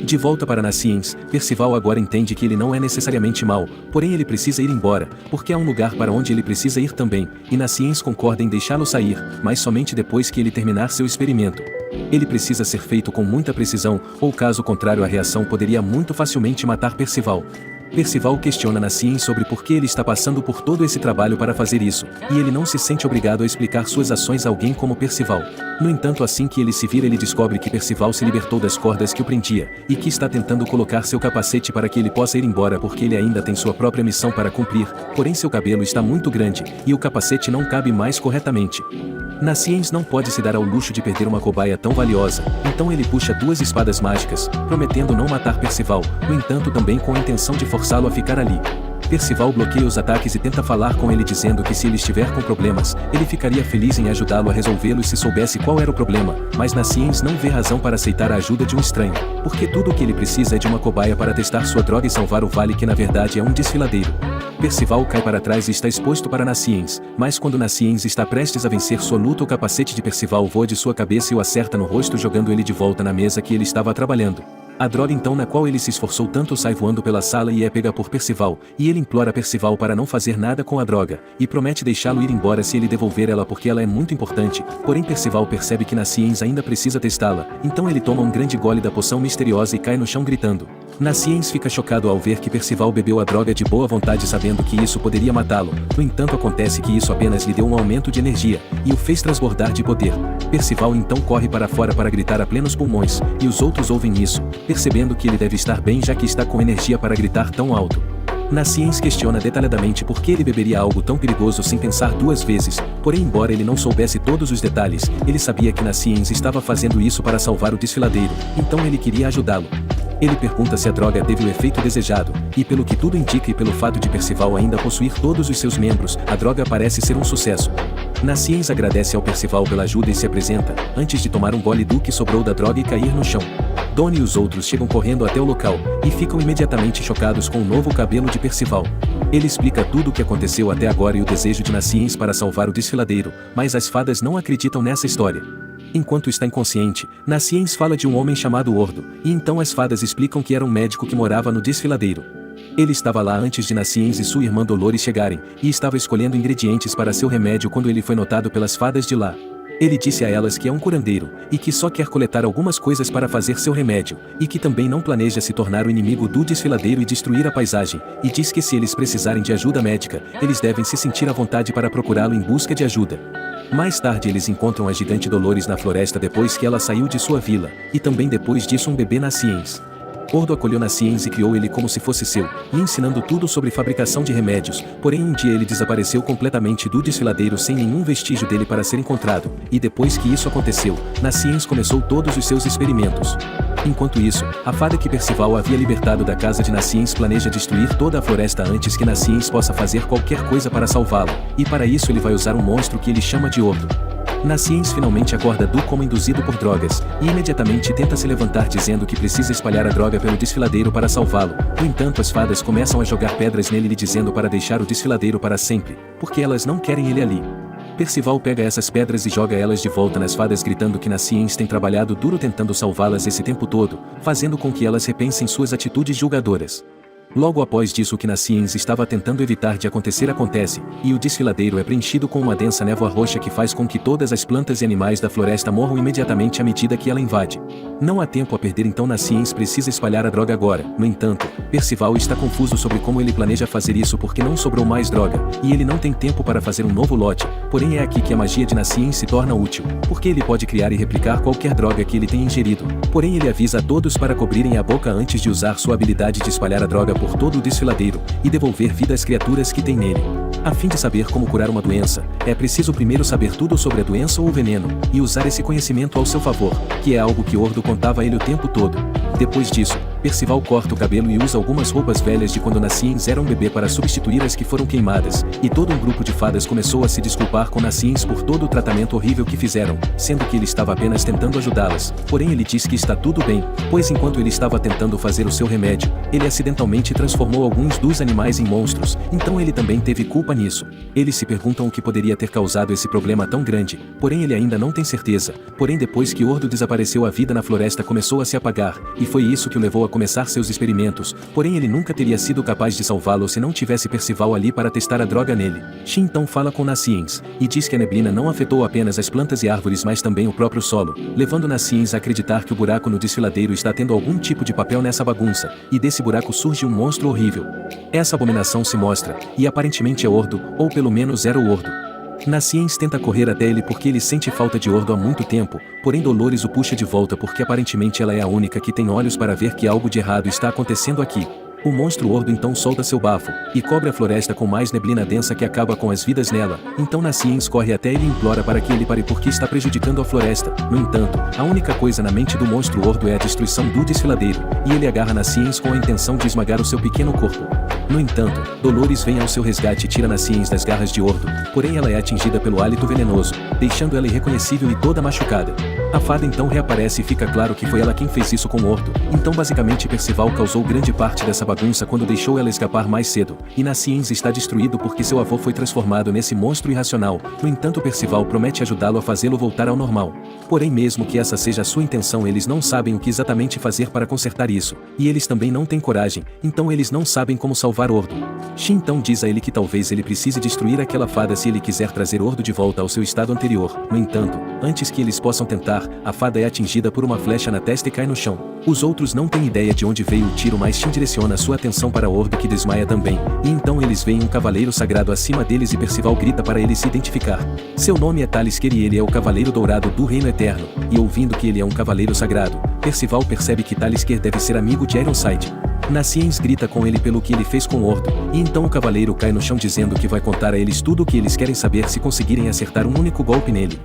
De volta para Nasciens, Percival agora entende que ele não é necessariamente mau, porém ele precisa ir embora, porque há um lugar para onde ele precisa ir também, e Nasciens concorda em deixá-lo sair, mas somente depois que ele terminar seu experimento. Ele precisa ser feito com muita precisão, ou caso contrário a reação poderia muito facilmente matar Percival. Percival questiona Nasciens sobre por que ele está passando por todo esse trabalho para fazer isso, e ele não se sente obrigado a explicar suas ações a alguém como Percival. No entanto, assim que ele se vira, ele descobre que Percival se libertou das cordas que o prendia, e que está tentando colocar seu capacete para que ele possa ir embora porque ele ainda tem sua própria missão para cumprir, porém seu cabelo está muito grande, e o capacete não cabe mais corretamente. Nasciens não pode se dar ao luxo de perder uma cobaia tão valiosa, então ele puxa 2 espadas mágicas, prometendo não matar Percival, no entanto também com a intenção de forçá-lo a ficar ali. Percival bloqueia os ataques e tenta falar com ele dizendo que se ele estiver com problemas, ele ficaria feliz em ajudá-lo a resolvê-los se soubesse qual era o problema, mas Naciens não vê razão para aceitar a ajuda de um estranho, porque tudo o que ele precisa é de uma cobaia para testar sua droga e salvar o vale que na verdade é um desfiladeiro. Percival cai para trás e está exposto para Naciens, mas quando Naciens está prestes a vencer sua luta, o capacete de Percival voa de sua cabeça e o acerta no rosto, jogando ele de volta na mesa que ele estava trabalhando. A droga então na qual ele se esforçou tanto sai voando pela sala e é pega por Percival, e ele implora a Percival para não fazer nada com a droga, e promete deixá-lo ir embora se ele devolver ela porque ela é muito importante, porém Percival percebe que Naciens ainda precisa testá-la, então ele toma um grande gole da poção misteriosa e cai no chão gritando. Naciens fica chocado ao ver que Percival bebeu a droga de boa vontade sabendo que isso poderia matá-lo, no entanto acontece que isso apenas lhe deu um aumento de energia, e o fez transbordar de poder. Percival então corre para fora para gritar a plenos pulmões, e os outros ouvem isso, percebendo que ele deve estar bem já que está com energia para gritar tão alto. Naciens questiona detalhadamente por que ele beberia algo tão perigoso sem pensar duas vezes, porém embora ele não soubesse todos os detalhes, ele sabia que Naciens estava fazendo isso para salvar o desfiladeiro, então ele queria ajudá-lo. Ele pergunta se a droga teve o efeito desejado, e pelo que tudo indica e pelo fato de Percival ainda possuir todos os seus membros, a droga parece ser um sucesso. Naciens agradece ao Percival pela ajuda e se apresenta, antes de tomar um gole do que sobrou da droga e cair no chão. Donnie e os outros chegam correndo até o local, e ficam imediatamente chocados com o novo cabelo de Percival. Ele explica tudo o que aconteceu até agora e o desejo de Naciens para salvar o desfiladeiro, mas as fadas não acreditam nessa história. Enquanto está inconsciente, Naciens fala de um homem chamado Ordo, e então as fadas explicam que era um médico que morava no desfiladeiro. Ele estava lá antes de Naciens e sua irmã Dolores chegarem, e estava escolhendo ingredientes para seu remédio quando ele foi notado pelas fadas de lá. Ele disse a elas que é um curandeiro, e que só quer coletar algumas coisas para fazer seu remédio, e que também não planeja se tornar o inimigo do desfiladeiro e destruir a paisagem, e diz que se eles precisarem de ajuda médica, eles devem se sentir à vontade para procurá-lo em busca de ajuda. Mais tarde eles encontram a gigante Dolores na floresta depois que ela saiu de sua vila, e também depois disso um bebê Naciens. Ordo acolheu Naciens e criou ele como se fosse seu, lhe ensinando tudo sobre fabricação de remédios, porém um dia ele desapareceu completamente do desfiladeiro sem nenhum vestígio dele para ser encontrado, e depois que isso aconteceu, Naciens começou todos os seus experimentos. Enquanto isso, a fada que Percival havia libertado da casa de Naciens planeja destruir toda a floresta antes que Naciens possa fazer qualquer coisa para salvá-lo, e para isso ele vai usar um monstro que ele chama de Ordo. Naciens finalmente acorda como induzido por drogas, e imediatamente tenta se levantar dizendo que precisa espalhar a droga pelo desfiladeiro para salvá-lo. No entanto, as fadas começam a jogar pedras nele lhe dizendo para deixar o desfiladeiro para sempre, porque elas não querem ele ali. Percival pega essas pedras e joga elas de volta nas fadas gritando que Naciens tem trabalhado duro tentando salvá-las esse tempo todo, fazendo com que elas repensem suas atitudes julgadoras. Logo após disso o que Naciens estava tentando evitar de acontecer acontece, e o desfiladeiro é preenchido com uma densa névoa roxa que faz com que todas as plantas e animais da floresta morram imediatamente à medida que ela invade. Não há tempo a perder, então Naciens precisa espalhar a droga agora. No entanto, Percival está confuso sobre como ele planeja fazer isso porque não sobrou mais droga, e ele não tem tempo para fazer um novo lote, porém é aqui que a magia de Naciens se torna útil, porque ele pode criar e replicar qualquer droga que ele tenha ingerido, porém ele avisa a todos para cobrirem a boca antes de usar sua habilidade de espalhar a droga por todo o desfiladeiro, e devolver vida às criaturas que tem nele. A fim de saber como curar uma doença, é preciso primeiro saber tudo sobre a doença ou o veneno, e usar esse conhecimento ao seu favor, que é algo que Ordo contava a ele o tempo todo. Depois disso, Percival corta o cabelo e usa algumas roupas velhas de quando Naciens era um bebê para substituir as que foram queimadas, e todo um grupo de fadas começou a se desculpar com Naciens por todo o tratamento horrível que fizeram, sendo que ele estava apenas tentando ajudá-las, porém ele diz que está tudo bem, pois enquanto ele estava tentando fazer o seu remédio, ele acidentalmente transformou alguns dos animais em monstros, então ele também teve culpa nisso. Eles se perguntam o que poderia ter causado esse problema tão grande, porém ele ainda não tem certeza, porém depois que Ordo desapareceu a vida na floresta começou a se apagar, e foi isso que o levou a começar seus experimentos, porém ele nunca teria sido capaz de salvá-lo se não tivesse Percival ali para testar a droga nele. Shin então fala com Naciens, e diz que a neblina não afetou apenas as plantas e árvores mas também o próprio solo, levando Naciens a acreditar que o buraco no desfiladeiro está tendo algum tipo de papel nessa bagunça, e desse buraco surge um monstro horrível. Essa abominação se mostra, e aparentemente é Ordo, ou pelo menos era o Ordo. Naciens tenta correr até ele porque ele sente falta de Ordo há muito tempo, porém Dolores o puxa de volta porque aparentemente ela é a única que tem olhos para ver que algo de errado está acontecendo aqui. O monstro Ordo então solta seu bafo, e cobre a floresta com mais neblina densa que acaba com as vidas nela. Então Naciens corre até ele e implora para que ele pare porque está prejudicando a floresta. No entanto, a única coisa na mente do monstro Ordo é a destruição do desfiladeiro, e ele agarra Naciens com a intenção de esmagar o seu pequeno corpo. No entanto, Dolores vem ao seu resgate e tira Naciens das garras de Ordo, porém ela é atingida pelo hálito venenoso, deixando ela irreconhecível e toda machucada. A fada então reaparece e fica claro que foi ela quem fez isso com Ordo, então basicamente Percival causou grande parte dessa bagunça quando deixou ela escapar mais cedo, e Naciens está destruído porque seu avô foi transformado nesse monstro irracional. No entanto, Percival promete ajudá-lo a fazê-lo voltar ao normal. Porém, mesmo que essa seja a sua intenção, eles não sabem o que exatamente fazer para consertar isso, e eles também não têm coragem, então eles não sabem como salvar Ordo. Shin então diz a ele que talvez ele precise destruir aquela fada se ele quiser trazer Ordo de volta ao seu estado anterior. No entanto, antes que eles possam tentar, a fada é atingida por uma flecha na testa e cai no chão. Os outros não têm ideia de onde veio o tiro, mas Shin direciona sua atenção para Ordo, que desmaia também, e então eles veem um cavaleiro sagrado acima deles e Percival grita para ele se identificar. Seu nome é Talisker e ele é o Cavaleiro Dourado do Reino Eterno, e ouvindo que ele é um cavaleiro sagrado, Percival percebe que Talisker deve ser amigo de Ironside. Naciens grita com ele pelo que ele fez com Ordo, e então o cavaleiro cai no chão dizendo que vai contar a eles tudo o que eles querem saber se conseguirem acertar um único golpe nele.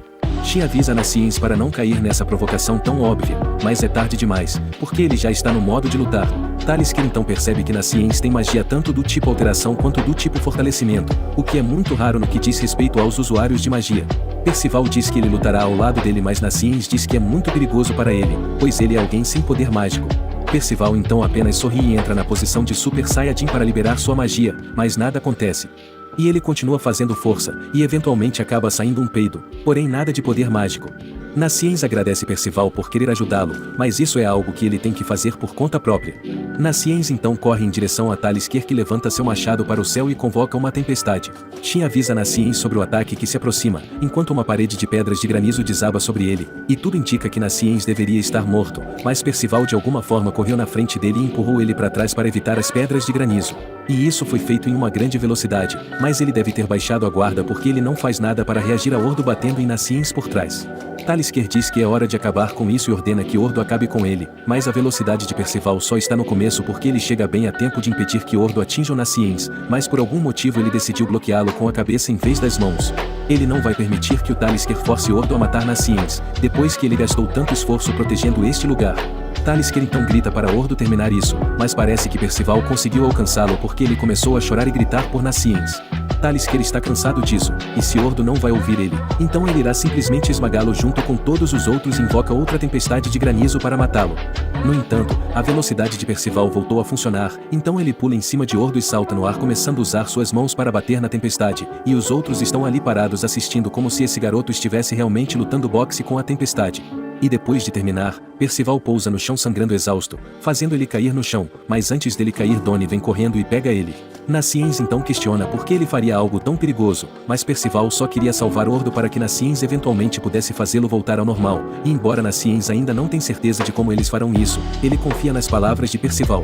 Shin avisa Naciens para não cair nessa provocação tão óbvia, mas é tarde demais, porque ele já está no modo de lutar. Talisker então percebe que Naciens tem magia tanto do tipo alteração quanto do tipo fortalecimento, o que é muito raro no que diz respeito aos usuários de magia. Percival diz que ele lutará ao lado dele, mas Naciens diz que é muito perigoso para ele, pois ele é alguém sem poder mágico. Percival então apenas sorri e entra na posição de Super Saiyajin para liberar sua magia, mas nada acontece. E ele continua fazendo força, e eventualmente acaba saindo um peido, porém nada de poder mágico. Naciens agradece Percival por querer ajudá-lo, mas isso é algo que ele tem que fazer por conta própria. Naciens então corre em direção a Talisker, que levanta seu machado para o céu e convoca uma tempestade. Shin avisa Naciens sobre o ataque que se aproxima, enquanto uma parede de pedras de granizo desaba sobre ele, e tudo indica que Naciens deveria estar morto, mas Percival de alguma forma correu na frente dele e empurrou ele para trás para evitar as pedras de granizo. E isso foi feito em uma grande velocidade, mas ele deve ter baixado a guarda porque ele não faz nada para reagir a Ordo batendo em Naciens por trás. Talisker diz que é hora de acabar com isso e ordena que Ordo acabe com ele, mas a velocidade de Percival só está no começo porque ele chega bem a tempo de impedir que Ordo atinja o Naciens, mas por algum motivo ele decidiu bloqueá-lo com a cabeça em vez das mãos. Ele não vai permitir que o Talisker force Ordo a matar Naciens, depois que ele gastou tanto esforço protegendo este lugar. Talisker então grita para Ordo terminar isso, mas parece que Percival conseguiu alcançá-lo porque ele começou a chorar e gritar por Naciens. Talisker está cansado disso, e se Ordo não vai ouvir ele, então ele irá simplesmente esmagá-lo junto com todos os outros e invoca outra tempestade de granizo para matá-lo. No entanto, a velocidade de Percival voltou a funcionar, então ele pula em cima de Ordo e salta no ar, começando a usar suas mãos para bater na tempestade, e os outros estão ali parados assistindo como se esse garoto estivesse realmente lutando boxe com a tempestade. E depois de terminar, Percival pousa no chão sangrando exausto, fazendo ele cair no chão, mas antes dele cair Donnie vem correndo e pega ele. Naciens então questiona por que ele faria algo tão perigoso, mas Percival só queria salvar Ordo para que Naciens eventualmente pudesse fazê-lo voltar ao normal, e embora Naciens ainda não tenha certeza de como eles farão isso, ele confia nas palavras de Percival.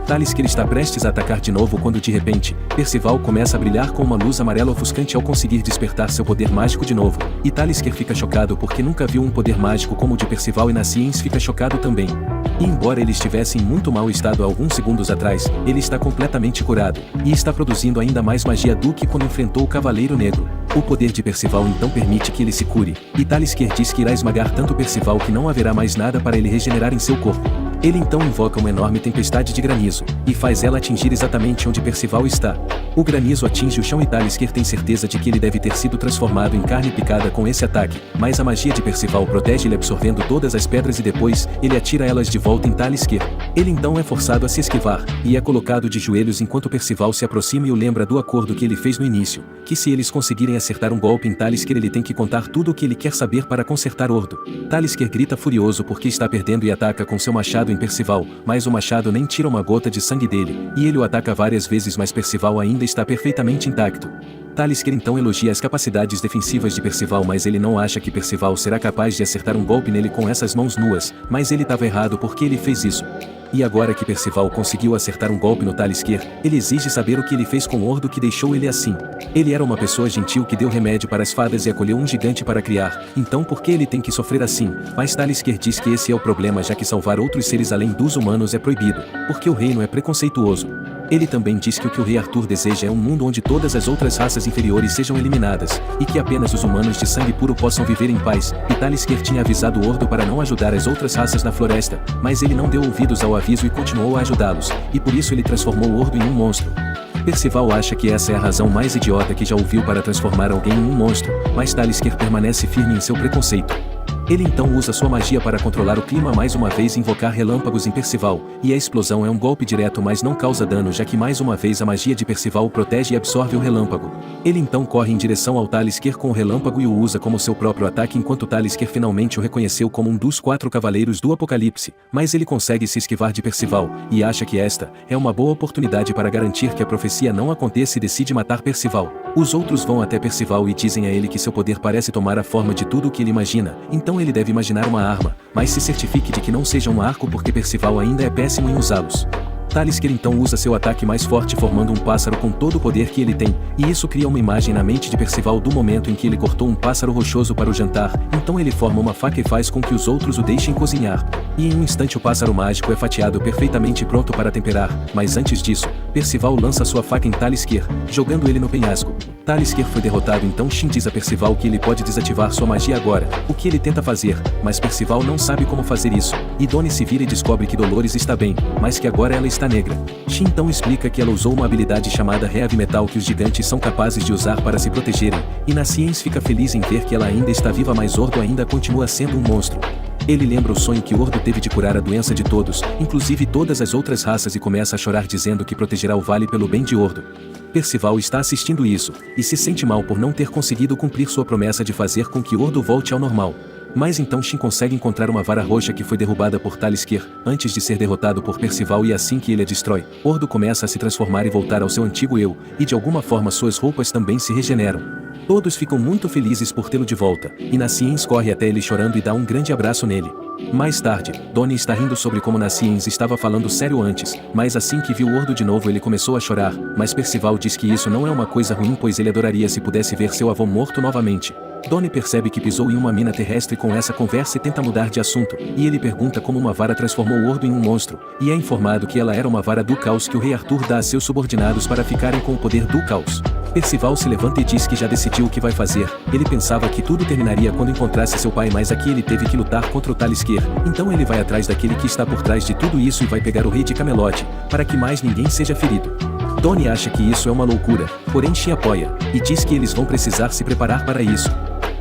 Talisker está prestes a atacar de novo quando de repente, Percival começa a brilhar com uma luz amarela ofuscante ao conseguir despertar seu poder mágico de novo, e Talisker fica chocado porque nunca viu um poder mágico como o de Percival e Naciens fica chocado também. E embora ele estivesse em muito mau estado há alguns segundos atrás, ele está completamente curado, e está produzindo ainda mais magia do que quando enfrentou o Cavaleiro Negro. O poder de Percival então permite que ele se cure, e Talisker diz que irá esmagar tanto Percival que não haverá mais nada para ele regenerar em seu corpo. Ele então invoca uma enorme tempestade de granizo, e faz ela atingir exatamente onde Percival está. O granizo atinge o chão e Talisker tem certeza de que ele deve ter sido transformado em carne picada com esse ataque, mas a magia de Percival protege ele absorvendo todas as pedras e depois, ele atira elas de volta em Talisker. Ele então é forçado a se esquivar, e é colocado de joelhos enquanto Percival se aproxima e o lembra do acordo que ele fez no início, que se eles conseguirem acertar um golpe em Talisker ele tem que contar tudo o que ele quer saber para consertar Ordo. Talisker grita furioso porque está perdendo e ataca com seu machado em Percival, mas o machado nem tira uma gota de sangue dele, e ele o ataca várias vezes mas Percival ainda está perfeitamente intacto. Talisker então elogia as capacidades defensivas de Percival, mas ele não acha que Percival será capaz de acertar um golpe nele com essas mãos nuas, mas ele estava errado porque ele fez isso. E agora que Percival conseguiu acertar um golpe no Talisker, ele exige saber o que ele fez com o Ordo que deixou ele assim. Ele era uma pessoa gentil que deu remédio para as fadas e acolheu um gigante para criar, então por que ele tem que sofrer assim? Mas Talisker diz que esse é o problema, já que salvar outros seres além dos humanos é proibido, porque o reino é preconceituoso. Ele também diz que o que o rei Arthur deseja é um mundo onde todas as outras raças inferiores sejam eliminadas, e que apenas os humanos de sangue puro possam viver em paz. E Talisker tinha avisado o Ordo para não ajudar as outras raças na floresta, mas ele não deu ouvidos ao aviso e continuou a ajudá-los, e por isso ele transformou o Ordo em um monstro. Percival acha que essa é a razão mais idiota que já ouviu para transformar alguém em um monstro, mas Talisker permanece firme em seu preconceito. Ele então usa sua magia para controlar o clima mais uma vez e invocar relâmpagos em Percival, e a explosão é um golpe direto mas não causa dano, já que mais uma vez a magia de Percival protege e absorve o relâmpago. Ele então corre em direção ao Talisker com o relâmpago e o usa como seu próprio ataque, enquanto Talisker finalmente o reconheceu como um dos 4 cavaleiros do Apocalipse, mas ele consegue se esquivar de Percival, e acha que esta é uma boa oportunidade para garantir que a profecia não aconteça e decide matar Percival. Os outros vão até Percival e dizem a ele que seu poder parece tomar a forma de tudo o que ele imagina, então ele deve imaginar uma arma, mas se certifique de que não seja um arco porque Percival ainda é péssimo em usá-los. Talisker então usa seu ataque mais forte formando um pássaro com todo o poder que ele tem, e isso cria uma imagem na mente de Percival do momento em que ele cortou um pássaro rochoso para o jantar, então ele forma uma faca e faz com que os outros o deixem cozinhar. E em um instante o pássaro mágico é fatiado perfeitamente pronto para temperar, mas antes disso, Percival lança sua faca em Talisker, jogando ele no penhasco. Talisker foi derrotado, então Shin diz a Percival que ele pode desativar sua magia agora, o que ele tenta fazer, mas Percival não sabe como fazer isso, e Donnie se vira e descobre que Dolores está bem, mas que agora ela está negra. Shin então explica que ela usou uma habilidade chamada Reave Metal que os gigantes são capazes de usar para se protegerem, e Nasciens fica feliz em ver que ela ainda está viva, mas Ordo ainda continua sendo um monstro. Ele lembra o sonho que Ordo teve de curar a doença de todos, inclusive todas as outras raças, e começa a chorar dizendo que protegerá o vale pelo bem de Ordo. Percival está assistindo isso, e se sente mal por não ter conseguido cumprir sua promessa de fazer com que Ordo volte ao normal. Mas então Shin consegue encontrar uma vara roxa que foi derrubada por Talisker, antes de ser derrotado por Percival, e assim que ele a destrói, Ordo começa a se transformar e voltar ao seu antigo eu, e de alguma forma suas roupas também se regeneram. Todos ficam muito felizes por tê-lo de volta, e Nasciens corre até ele chorando e dá um grande abraço nele. Mais tarde, Donnie está rindo sobre como Nasciens estava falando sério antes, mas assim que viu Ordo de novo ele começou a chorar, mas Percival diz que isso não é uma coisa ruim, pois ele adoraria se pudesse ver seu avô morto novamente. Donnie percebe que pisou em uma mina terrestre com essa conversa e tenta mudar de assunto, e ele pergunta como uma vara transformou Ordo em um monstro, e é informado que ela era uma vara do caos que o rei Arthur dá a seus subordinados para ficarem com o poder do caos. Percival se levanta e diz que já decidiu o que vai fazer. Ele pensava que tudo terminaria quando encontrasse seu pai, mas aqui ele teve que lutar contra o Talisker, então ele vai atrás daquele que está por trás de tudo isso e vai pegar o rei de Camelot, para que mais ninguém seja ferido. Donnie acha que isso é uma loucura, porém Shin apoia, e diz que eles vão precisar se preparar para isso.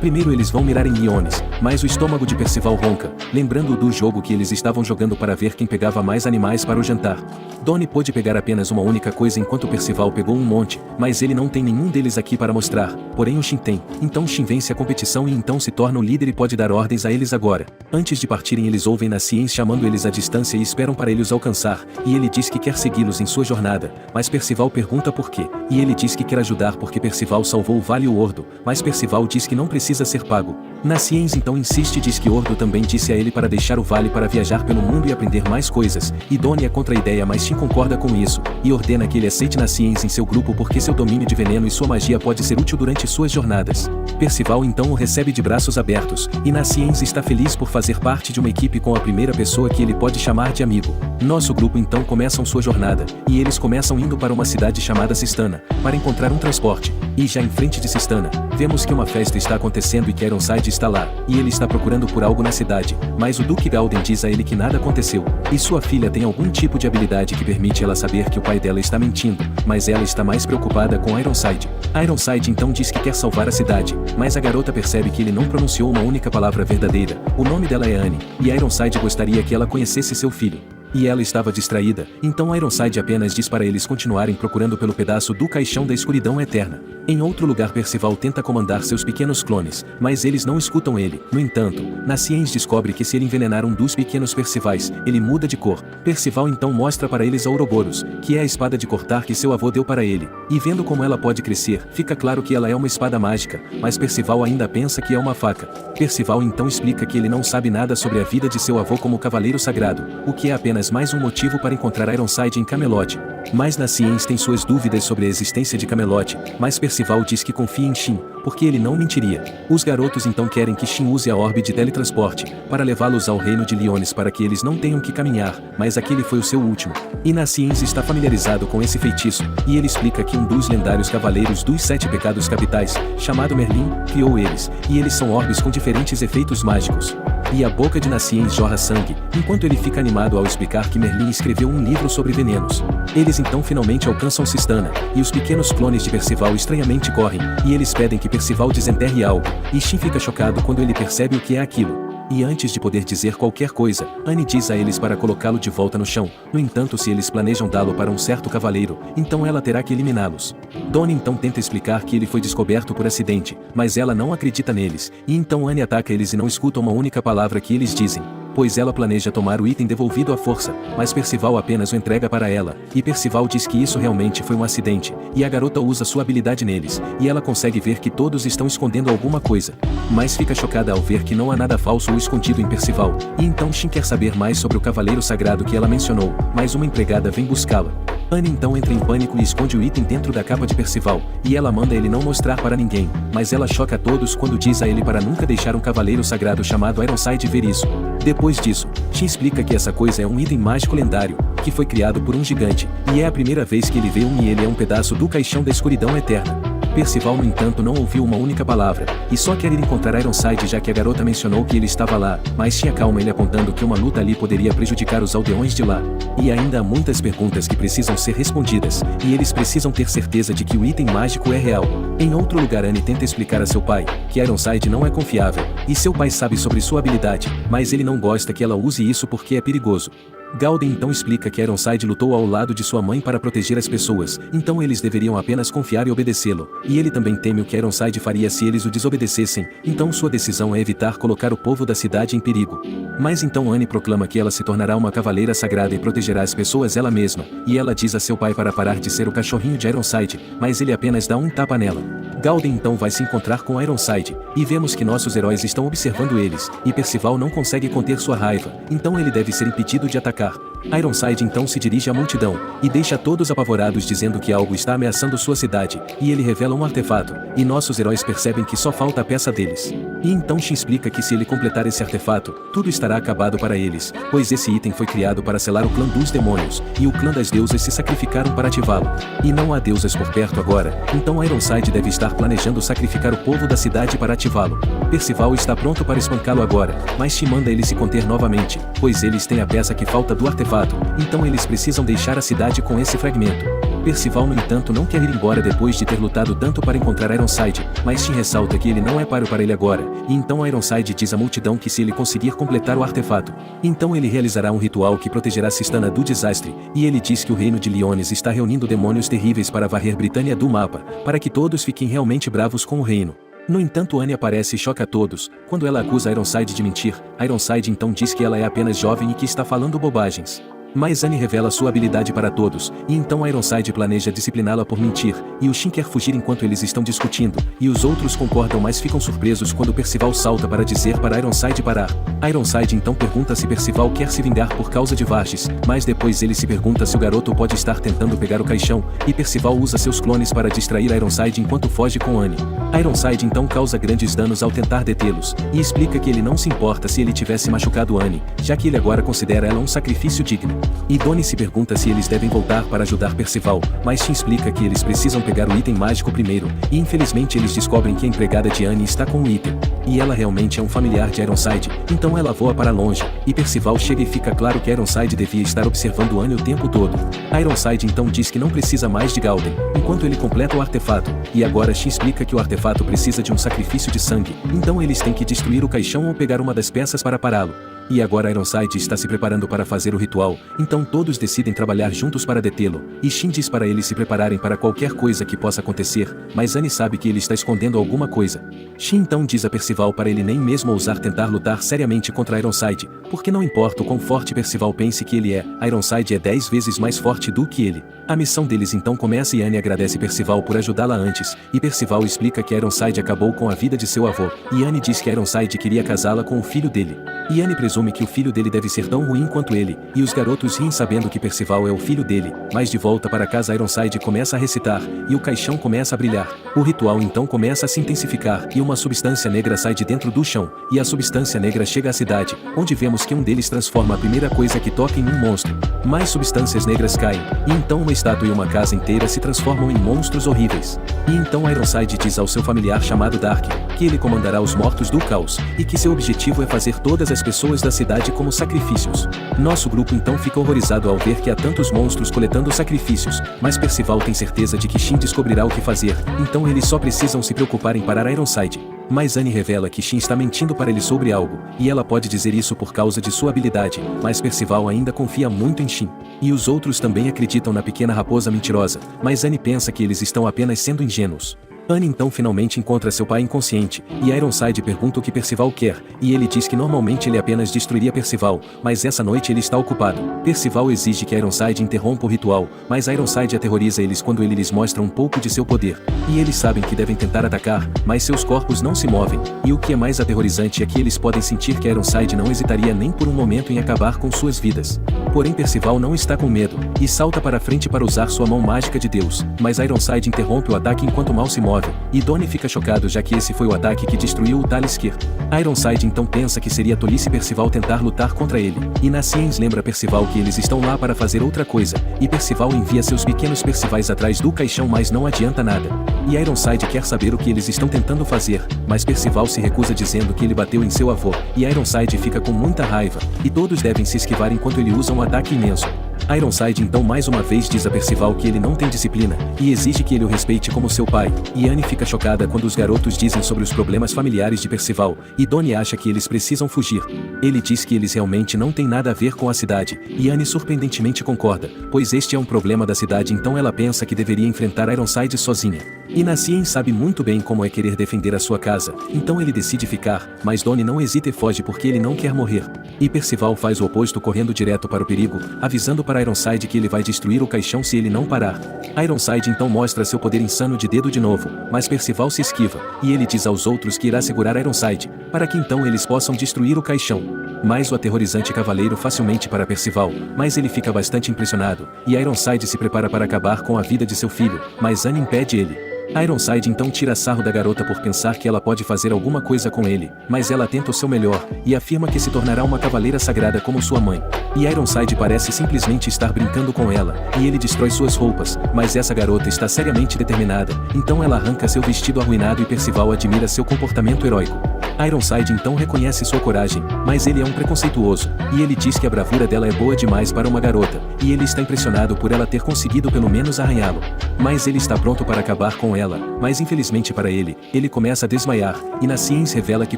Primeiro eles vão mirar em Iones, mas o estômago de Percival ronca, lembrando do jogo que eles estavam jogando para ver quem pegava mais animais para o jantar. Donnie pôde pegar apenas uma única coisa enquanto Percival pegou um monte, mas ele não tem nenhum deles aqui para mostrar, porém o Shin tem, então Shin vence a competição e então se torna o líder e pode dar ordens a eles agora. Antes de partirem eles ouvem Nasciens chamando eles à distância e esperam para ele os alcançar, e ele diz que quer segui-los em sua jornada, mas Percival pergunta por quê, e ele diz que quer ajudar porque Percival salvou o Vale e o Ordo, mas Percival diz que não precisa ser pago. Nasciens então insiste e diz que Ordo também disse a ele para deixar o vale para viajar pelo mundo e aprender mais coisas, e Donnie é contra a ideia, mas Shin concorda com isso, e ordena que ele aceite Nasciens em seu grupo porque seu domínio de veneno e sua magia pode ser útil durante suas jornadas. Percival então o recebe de braços abertos, e Nasciens está feliz por fazer parte de uma equipe com a primeira pessoa que ele pode chamar de amigo. Nosso grupo então começam sua jornada, e eles começam indo para uma cidade chamada Sistana, para encontrar um transporte, e já em frente de Sistana, vemos que uma festa está acontecendo e que Ironside está lá, e ele está procurando por algo na cidade, mas o Duque Galden diz a ele que nada aconteceu, e sua filha tem algum tipo de habilidade que permite ela saber que o pai dela está mentindo, mas ela está mais preocupada com Ironside. Ironside então diz que quer salvar a cidade, mas a garota percebe que ele não pronunciou uma única palavra verdadeira, o nome dela é Anne, e Ironside gostaria que ela conhecesse seu filho. E ela estava distraída, então Ironside apenas diz para eles continuarem procurando pelo pedaço do caixão da escuridão eterna. Em outro lugar Percival tenta comandar seus pequenos clones, mas eles não escutam ele. No entanto, Nasciens descobre que se ele envenenar um dos pequenos Percivais, ele muda de cor. Percival então mostra para eles a Ouroboros, que é a espada de cortar que seu avô deu para ele, e vendo como ela pode crescer, fica claro que ela é uma espada mágica, mas Percival ainda pensa que é uma faca. Percival então explica que ele não sabe nada sobre a vida de seu avô como cavaleiro sagrado, o que é apenas apenas mais um motivo para encontrar Ironside em Camelot. Mas Nasciens tem suas dúvidas sobre a existência de Camelot, mas Percival diz que confia em Shin, porque ele não mentiria. Os garotos então querem que Shin use a orbe de teletransporte, para levá-los ao reino de Liones para que eles não tenham que caminhar, mas aquele foi o seu último. E Nasciens está familiarizado com esse feitiço, e ele explica que um dos lendários cavaleiros dos 7 pecados capitais, chamado Merlin, criou eles, e eles são orbes com diferentes efeitos mágicos. E a boca de Nasciens jorra sangue, enquanto ele fica animado ao explicar que Merlin escreveu um livro sobre venenos. Eles então finalmente alcançam Cistana, e os pequenos clones de Percival estranhamente correm, e eles pedem que Percival desenterre algo, e Shin fica chocado quando ele percebe o que é aquilo. E antes de poder dizer qualquer coisa, Annie diz a eles para colocá-lo de volta no chão. No entanto, se eles planejam dá-lo para um certo cavaleiro, então ela terá que eliminá-los. Donnie então tenta explicar que ele foi descoberto por acidente, mas ela não acredita neles, e então Annie ataca eles e não escuta uma única palavra que eles dizem, pois ela planeja tomar o item devolvido à força, mas Percival apenas o entrega para ela, e Percival diz que isso realmente foi um acidente, e a garota usa sua habilidade neles, e ela consegue ver que todos estão escondendo alguma coisa. Mas fica chocada ao ver que não há nada falso ou escondido em Percival, e então Shin quer saber mais sobre o cavaleiro sagrado que ela mencionou, mas uma empregada vem buscá-la. Annie então entra em pânico e esconde o item dentro da capa de Percival, e ela manda ele não mostrar para ninguém, mas ela choca a todos quando diz a ele para nunca deixar um cavaleiro sagrado chamado Ironside ver isso. Depois disso, Shin explica que essa coisa é um item mágico lendário, que foi criado por um gigante, e é a primeira vez que ele vê um e ele é um pedaço do caixão da escuridão eterna. Percival no entanto não ouviu uma única palavra, e só quer ir encontrar Ironside já que a garota mencionou que ele estava lá, mas Shin acalma ele apontando que uma luta ali poderia prejudicar os aldeões de lá. E ainda há muitas perguntas que precisam ser respondidas, e eles precisam ter certeza de que o item mágico é real. Em outro lugar Annie tenta explicar a seu pai, que Ironside não é confiável, e seu pai sabe sobre sua habilidade, mas ele não gosta que ela use isso porque é perigoso. Galdem então explica que Ironside lutou ao lado de sua mãe para proteger as pessoas, então eles deveriam apenas confiar e obedecê-lo, e ele também teme o que Ironside faria se eles o desobedecessem, então sua decisão é evitar colocar o povo da cidade em perigo. Mas então Annie proclama que ela se tornará uma cavaleira sagrada e protegerá as pessoas ela mesma, e ela diz a seu pai para parar de ser o cachorrinho de Ironside, mas ele apenas dá um tapa nela. Galdem então vai se encontrar com Ironside, e vemos que nossos heróis estão observando eles, e Percival não consegue conter sua raiva, então ele deve ser impedido de atacar. Ironside então se dirige à multidão, e deixa todos apavorados dizendo que algo está ameaçando sua cidade, e ele revela um artefato, e nossos heróis percebem que só falta a peça deles. E então Shin explica que se ele completar esse artefato, tudo estará acabado para eles, pois esse item foi criado para selar o clã dos demônios, e o clã das deusas se sacrificaram para ativá-lo. E não há deusas por perto agora, então Ironside deve estar planejando sacrificar o povo da cidade para ativá-lo. Percival está pronto para espancá-lo agora, mas Shin manda ele se conter novamente, pois eles têm a peça que falta do artefato, então eles precisam deixar a cidade com esse fragmento. Percival no entanto não quer ir embora depois de ter lutado tanto para encontrar Ironside, mas Shin ressalta que ele não é páreo para ele agora, e então Ironside diz à multidão que se ele conseguir completar o artefato, então ele realizará um ritual que protegerá Cistana do desastre, e ele diz que o reino de Liones está reunindo demônios terríveis para varrer Britânia do mapa, para que todos fiquem realmente bravos com o reino. No entanto Annie aparece e choca a todos, quando ela acusa Ironside de mentir. Ironside então diz que ela é apenas jovem e que está falando bobagens. Mas Annie revela sua habilidade para todos, e então Ironside planeja discipliná-la por mentir, e o Shin quer fugir enquanto eles estão discutindo, e os outros concordam mas ficam surpresos quando Percival salta para dizer para Ironside parar. Ironside então pergunta se Percival quer se vingar por causa de Varges, mas depois ele se pergunta se o garoto pode estar tentando pegar o caixão, e Percival usa seus clones para distrair Ironside enquanto foge com Annie. Ironside então causa grandes danos ao tentar detê-los, e explica que ele não se importa se ele tivesse machucado Annie, já que ele agora considera ela um sacrifício digno. E Donnie se pergunta se eles devem voltar para ajudar Percival, mas Shin explica que eles precisam pegar o item mágico primeiro, e infelizmente eles descobrem que a empregada de Annie está com o item. E ela realmente é um familiar de Ironside, então ela voa para longe, e Percival chega e fica claro que Ironside devia estar observando Annie o tempo todo. Ironside então diz que não precisa mais de Galdem, enquanto ele completa o artefato, e agora Shin explica que o artefato precisa de um sacrifício de sangue, então eles têm que destruir o caixão ou pegar uma das peças para pará-lo. E agora Ironside está se preparando para fazer o ritual, então todos decidem trabalhar juntos para detê-lo, e Shin diz para eles se prepararem para qualquer coisa que possa acontecer, mas Annie sabe que ele está escondendo alguma coisa. Shin então diz a Percival para ele nem mesmo ousar tentar lutar seriamente contra Ironside, porque não importa o quão forte Percival pense que ele é, Ironside é 10 vezes mais forte do que ele. A missão deles então começa e Annie agradece Percival por ajudá-la antes, e Percival explica que Ironside acabou com a vida de seu avô, e Annie diz que Ironside queria casá-la com o filho dele. E Annie presume assume que o filho dele deve ser tão ruim quanto ele, e os garotos riem sabendo que Percival é o filho dele, mas de volta para casa Ironside começa a recitar, e o caixão começa a brilhar. O ritual então começa a se intensificar, e uma substância negra sai de dentro do chão, e a substância negra chega à cidade, onde vemos que um deles transforma a primeira coisa que toca em um monstro. Mais substâncias negras caem, e então uma estátua e uma casa inteira se transformam em monstros horríveis. E então Ironside diz ao seu familiar chamado Dark, que ele comandará os mortos do caos, e que seu objetivo é fazer todas as pessoas da cidade como sacrifícios. Nosso grupo então fica horrorizado ao ver que há tantos monstros coletando sacrifícios, mas Percival tem certeza de que Shin descobrirá o que fazer, então eles só precisam se preocupar em parar Ironside. Mas Annie revela que Shin está mentindo para ele sobre algo, e ela pode dizer isso por causa de sua habilidade, mas Percival ainda confia muito em Shin. E os outros também acreditam na pequena raposa mentirosa, mas Annie pensa que eles estão apenas sendo ingênuos. Annie então finalmente encontra seu pai inconsciente, e Ironside pergunta o que Percival quer, e ele diz que normalmente ele apenas destruiria Percival, mas essa noite ele está ocupado. Percival exige que Ironside interrompa o ritual, mas Ironside aterroriza eles quando ele lhes mostra um pouco de seu poder, e eles sabem que devem tentar atacar, mas seus corpos não se movem, e o que é mais aterrorizante é que eles podem sentir que Ironside não hesitaria nem por um momento em acabar com suas vidas. Porém Percival não está com medo, e salta para frente para usar sua mão mágica de Deus, mas Ironside interrompe o ataque enquanto o mal se move, e Donnie fica chocado já que esse foi o ataque que destruiu o Talisker. Ironside então pensa que seria tolice Percival tentar lutar contra ele, e Nasciens lembra Percival que eles estão lá para fazer outra coisa, e Percival envia seus pequenos Percivais atrás do caixão mas não adianta nada. E Ironside quer saber o que eles estão tentando fazer, mas Percival se recusa dizendo que ele bateu em seu avô, e Ironside fica com muita raiva, e todos devem se esquivar enquanto ele usa um ataque imenso. Ironside então mais uma vez diz a Percival que ele não tem disciplina, e exige que ele o respeite como seu pai, e Annie fica chocada quando os garotos dizem sobre os problemas familiares de Percival, e Donnie acha que eles precisam fugir. Ele diz que eles realmente não têm nada a ver com a cidade, e Annie surpreendentemente concorda, pois este é um problema da cidade então ela pensa que deveria enfrentar Ironside sozinha. E Nascien sabe muito bem como é querer defender a sua casa, então ele decide ficar, mas Donnie não hesita e foge porque ele não quer morrer. E Percival faz o oposto correndo direto para o perigo, avisando para Ironside que ele vai destruir o caixão se ele não parar. Ironside então mostra seu poder insano de dedo de novo, mas Percival se esquiva, e ele diz aos outros que irá segurar Ironside, para que então eles possam destruir o caixão. Mas o aterrorizante cavaleiro facilmente para Percival, mas ele fica bastante impressionado, e Ironside se prepara para acabar com a vida de seu filho, mas Annie impede ele. Ironside então tira sarro da garota por pensar que ela pode fazer alguma coisa com ele, mas ela tenta o seu melhor, e afirma que se tornará uma cavaleira sagrada como sua mãe. E Ironside parece simplesmente estar brincando com ela, e ele destrói suas roupas, mas essa garota está seriamente determinada, então ela arranca seu vestido arruinado e Percival admira seu comportamento heróico. Ironside então reconhece sua coragem, mas ele é um preconceituoso, e ele diz que a bravura dela é boa demais para uma garota, e ele está impressionado por ela ter conseguido pelo menos arranhá-lo. Mas ele está pronto para acabar com ela, mas infelizmente para ele, ele começa a desmaiar, e Nasciens revela que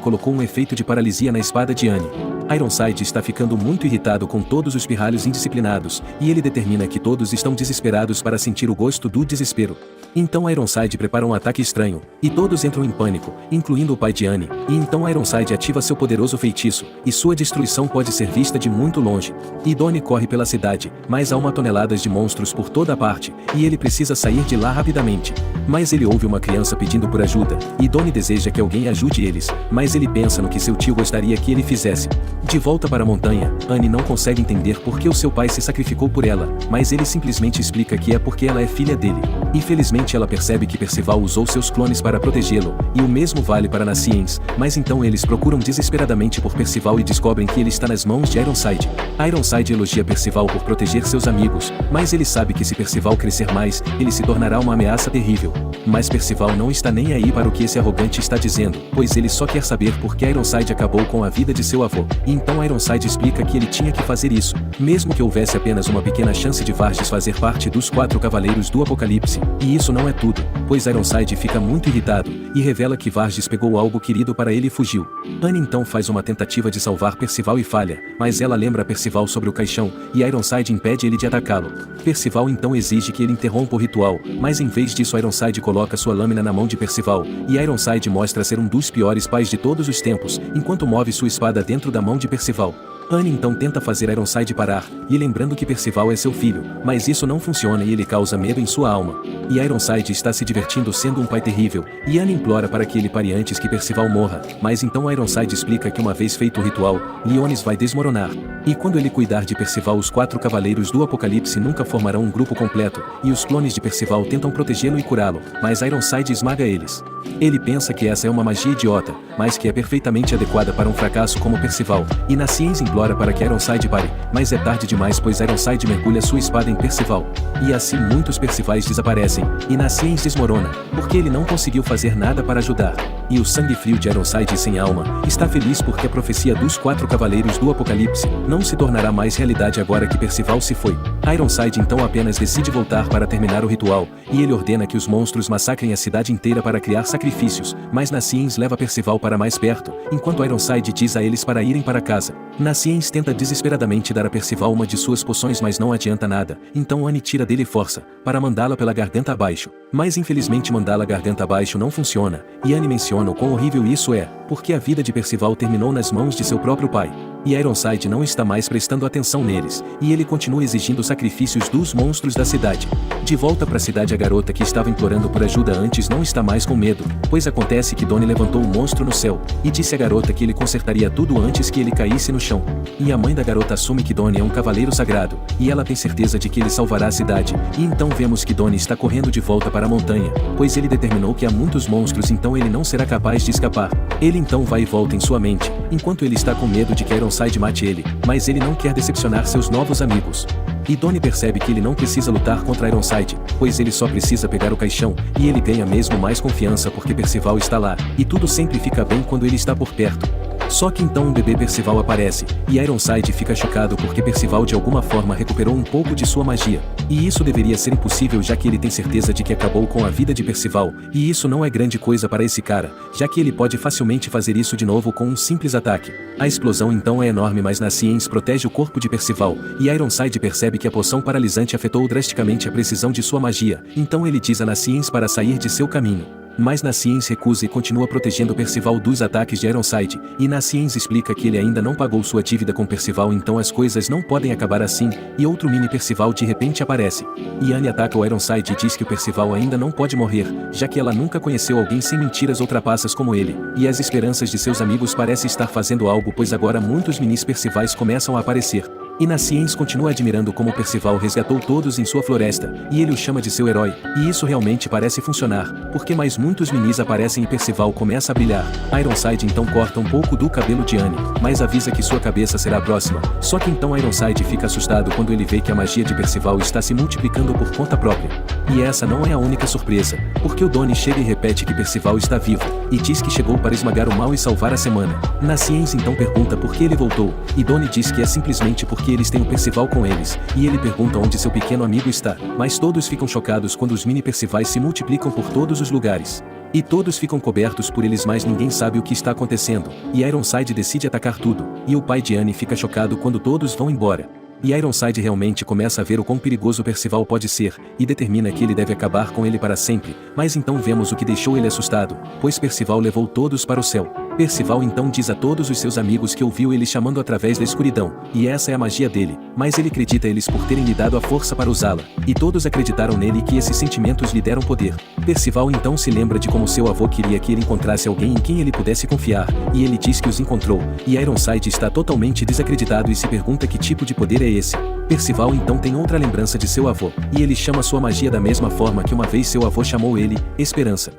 colocou um efeito de paralisia na espada de Annie. Ironside está ficando muito irritado com todos os pirralhos indisciplinados, e ele determina que todos estão desesperados para sentir o gosto do desespero. Então Ironside prepara um ataque estranho, e todos entram em pânico, incluindo o pai de Annie, e então Ironside ativa seu poderoso feitiço, e sua destruição pode ser vista de muito longe. E Donnie corre pela cidade, mas há uma tonelada de monstros por toda a parte, e ele precisa sair de lá rapidamente. Mas ele ouve uma criança pedindo por ajuda, e Donnie deseja que alguém ajude eles, mas ele pensa no que seu tio gostaria que ele fizesse. De volta para a montanha, Annie não consegue entender por que o seu pai se sacrificou por ela, mas ele simplesmente explica que é porque ela é filha dele. Infelizmente ela percebe que Percival usou seus clones para protegê-lo, e o mesmo vale para Nasciens, mas então eles procuram desesperadamente por Percival e descobrem que ele está nas mãos de Ironside. Ironside elogia Percival por proteger seus amigos, mas ele sabe que se Percival crescer mais, ele se tornará uma ameaça terrível. Mas Percival não está nem aí para o que esse arrogante está dizendo, pois ele só quer saber por que Ironside acabou com a vida de seu avô. E então Ironside explica que ele tinha que fazer isso, mesmo que houvesse apenas uma pequena chance de Varys fazer parte dos 4 cavaleiros do Apocalipse. E isso não é tudo, pois Ironside fica muito irritado, e revela que Varys pegou algo querido para ele e fugiu. Annie então faz uma tentativa de salvar Percival e falha, mas ela lembra Percival sobre o caixão, e Ironside impede ele de atacá-lo. Percival então exige que ele interrompa o ritual, mas em vez disso Ironside coloca sua lâmina na mão de Percival, e Ironside mostra ser um dos piores pais de todos os tempos, enquanto move sua espada dentro da mão de Percival. Anne então tenta fazer Ironside parar, e lembrando que Percival é seu filho, mas isso não funciona e ele causa medo em sua alma. E Ironside está se divertindo sendo um pai terrível, e Anne implora para que ele pare antes que Percival morra, mas então Ironside explica que uma vez feito o ritual, Leonis vai desmoronar. E quando ele cuidar de Percival, os 4 cavaleiros do Apocalipse nunca formarão um grupo completo, e os clones de Percival tentam protegê-lo e curá-lo, mas Ironside esmaga eles. Ele pensa que essa é uma magia idiota, mas que é perfeitamente adequada para um fracasso como Percival, e Nasciens implora para que Ironside pare, mas é tarde demais pois Ironside mergulha sua espada em Percival. E assim muitos Percivais desaparecem, e Nasciens desmorona, porque ele não conseguiu fazer nada para ajudar. E o sangue frio de Ironside sem alma está feliz porque a profecia dos 4 cavaleiros do Apocalipse não se tornará mais realidade agora que Percival se foi. Ironside então apenas decide voltar para terminar o ritual, e ele ordena que os monstros massacrem a cidade inteira para criar sacrifícios, mas Nasciens leva Percival para mais perto, enquanto Ironside diz a eles para irem para casa. Nasciens tenta desesperadamente dar a Percival uma de suas poções mas não adianta nada, então Anne tira dele força, para mandá-la pela garganta abaixo. Mas infelizmente mandá-la garganta abaixo não funciona, e Anne menciona o quão horrível isso é, porque a vida de Percival terminou nas mãos de seu próprio pai. E Ironside não está mais prestando atenção neles, e ele continua exigindo sacrifícios dos monstros da cidade. De volta para a cidade, a garota que estava implorando por ajuda antes não está mais com medo, pois acontece que Donnie levantou um monstro no céu, e disse à garota que ele consertaria tudo antes que ele caísse no chão. E a mãe da garota assume que Donnie é um cavaleiro sagrado, e ela tem certeza de que ele salvará a cidade, e então vemos que Donnie está correndo de volta para a montanha, pois ele determinou que há muitos monstros então ele não será capaz de escapar. Ele então vai e volta em sua mente, enquanto ele está com medo de que Ironside mate ele, mas ele não quer decepcionar seus novos amigos. E Donnie percebe que ele não precisa lutar contra Ironside, pois ele só precisa pegar o caixão, e ele ganha mesmo mais confiança porque Percival está lá, e tudo sempre fica bem quando ele está por perto. Só que então um bebê Percival aparece, e Ironside fica chocado porque Percival de alguma forma recuperou um pouco de sua magia. E isso deveria ser impossível já que ele tem certeza de que acabou com a vida de Percival, e isso não é grande coisa para esse cara, já que ele pode facilmente fazer isso de novo com um simples ataque. A explosão então é enorme mas Nasciens protege o corpo de Percival, e Ironside percebe que a poção paralisante afetou drasticamente a precisão de sua magia, então ele diz a Nasciens para sair de seu caminho. Mas Nasciens recusa e continua protegendo Percival dos ataques de Ironside, e Nasciens explica que ele ainda não pagou sua dívida com Percival então as coisas não podem acabar assim, e outro mini Percival de repente aparece. E Anne ataca o Ironside e diz que o Percival ainda não pode morrer, já que ela nunca conheceu alguém sem mentiras ou trapaças como ele, e as esperanças de seus amigos parecem estar fazendo algo pois agora muitos minis Percivais começam a aparecer. E Nasciens continua admirando como Percival resgatou todos em sua floresta, e ele o chama de seu herói, e isso realmente parece funcionar, porque mais muitos minis aparecem e Percival começa a brilhar. Ironside então corta um pouco do cabelo de Anne, mas avisa que sua cabeça será a próxima, só que então Ironside fica assustado quando ele vê que a magia de Percival está se multiplicando por conta própria. E essa não é a única surpresa, porque o Donnie chega e repete que Percival está vivo, e diz que chegou para esmagar o mal e salvar a semana. Nasciens então pergunta por que ele voltou, e Donnie diz que é simplesmente porque eles têm o Percival com eles, e ele pergunta onde seu pequeno amigo está, mas todos ficam chocados quando os mini Percivais se multiplicam por todos os lugares. E todos ficam cobertos por eles mas ninguém sabe o que está acontecendo, e Ironside decide atacar tudo, e o pai de Anne fica chocado quando todos vão embora. E Ironside realmente começa a ver o quão perigoso Percival pode ser, e determina que ele deve acabar com ele para sempre, mas então vemos o que deixou ele assustado, pois Percival levou todos para o céu. Percival então diz a todos os seus amigos que ouviu eles chamando através da escuridão, e essa é a magia dele, mas ele acredita eles por terem lhe dado a força para usá-la, e todos acreditaram nele e que esses sentimentos lhe deram poder. Percival então se lembra de como seu avô queria que ele encontrasse alguém em quem ele pudesse confiar, e ele diz que os encontrou, e Ironside está totalmente desacreditado e se pergunta que tipo de poder é esse. Percival então tem outra lembrança de seu avô, e ele chama sua magia da mesma forma que uma vez seu avô chamou ele, Esperança.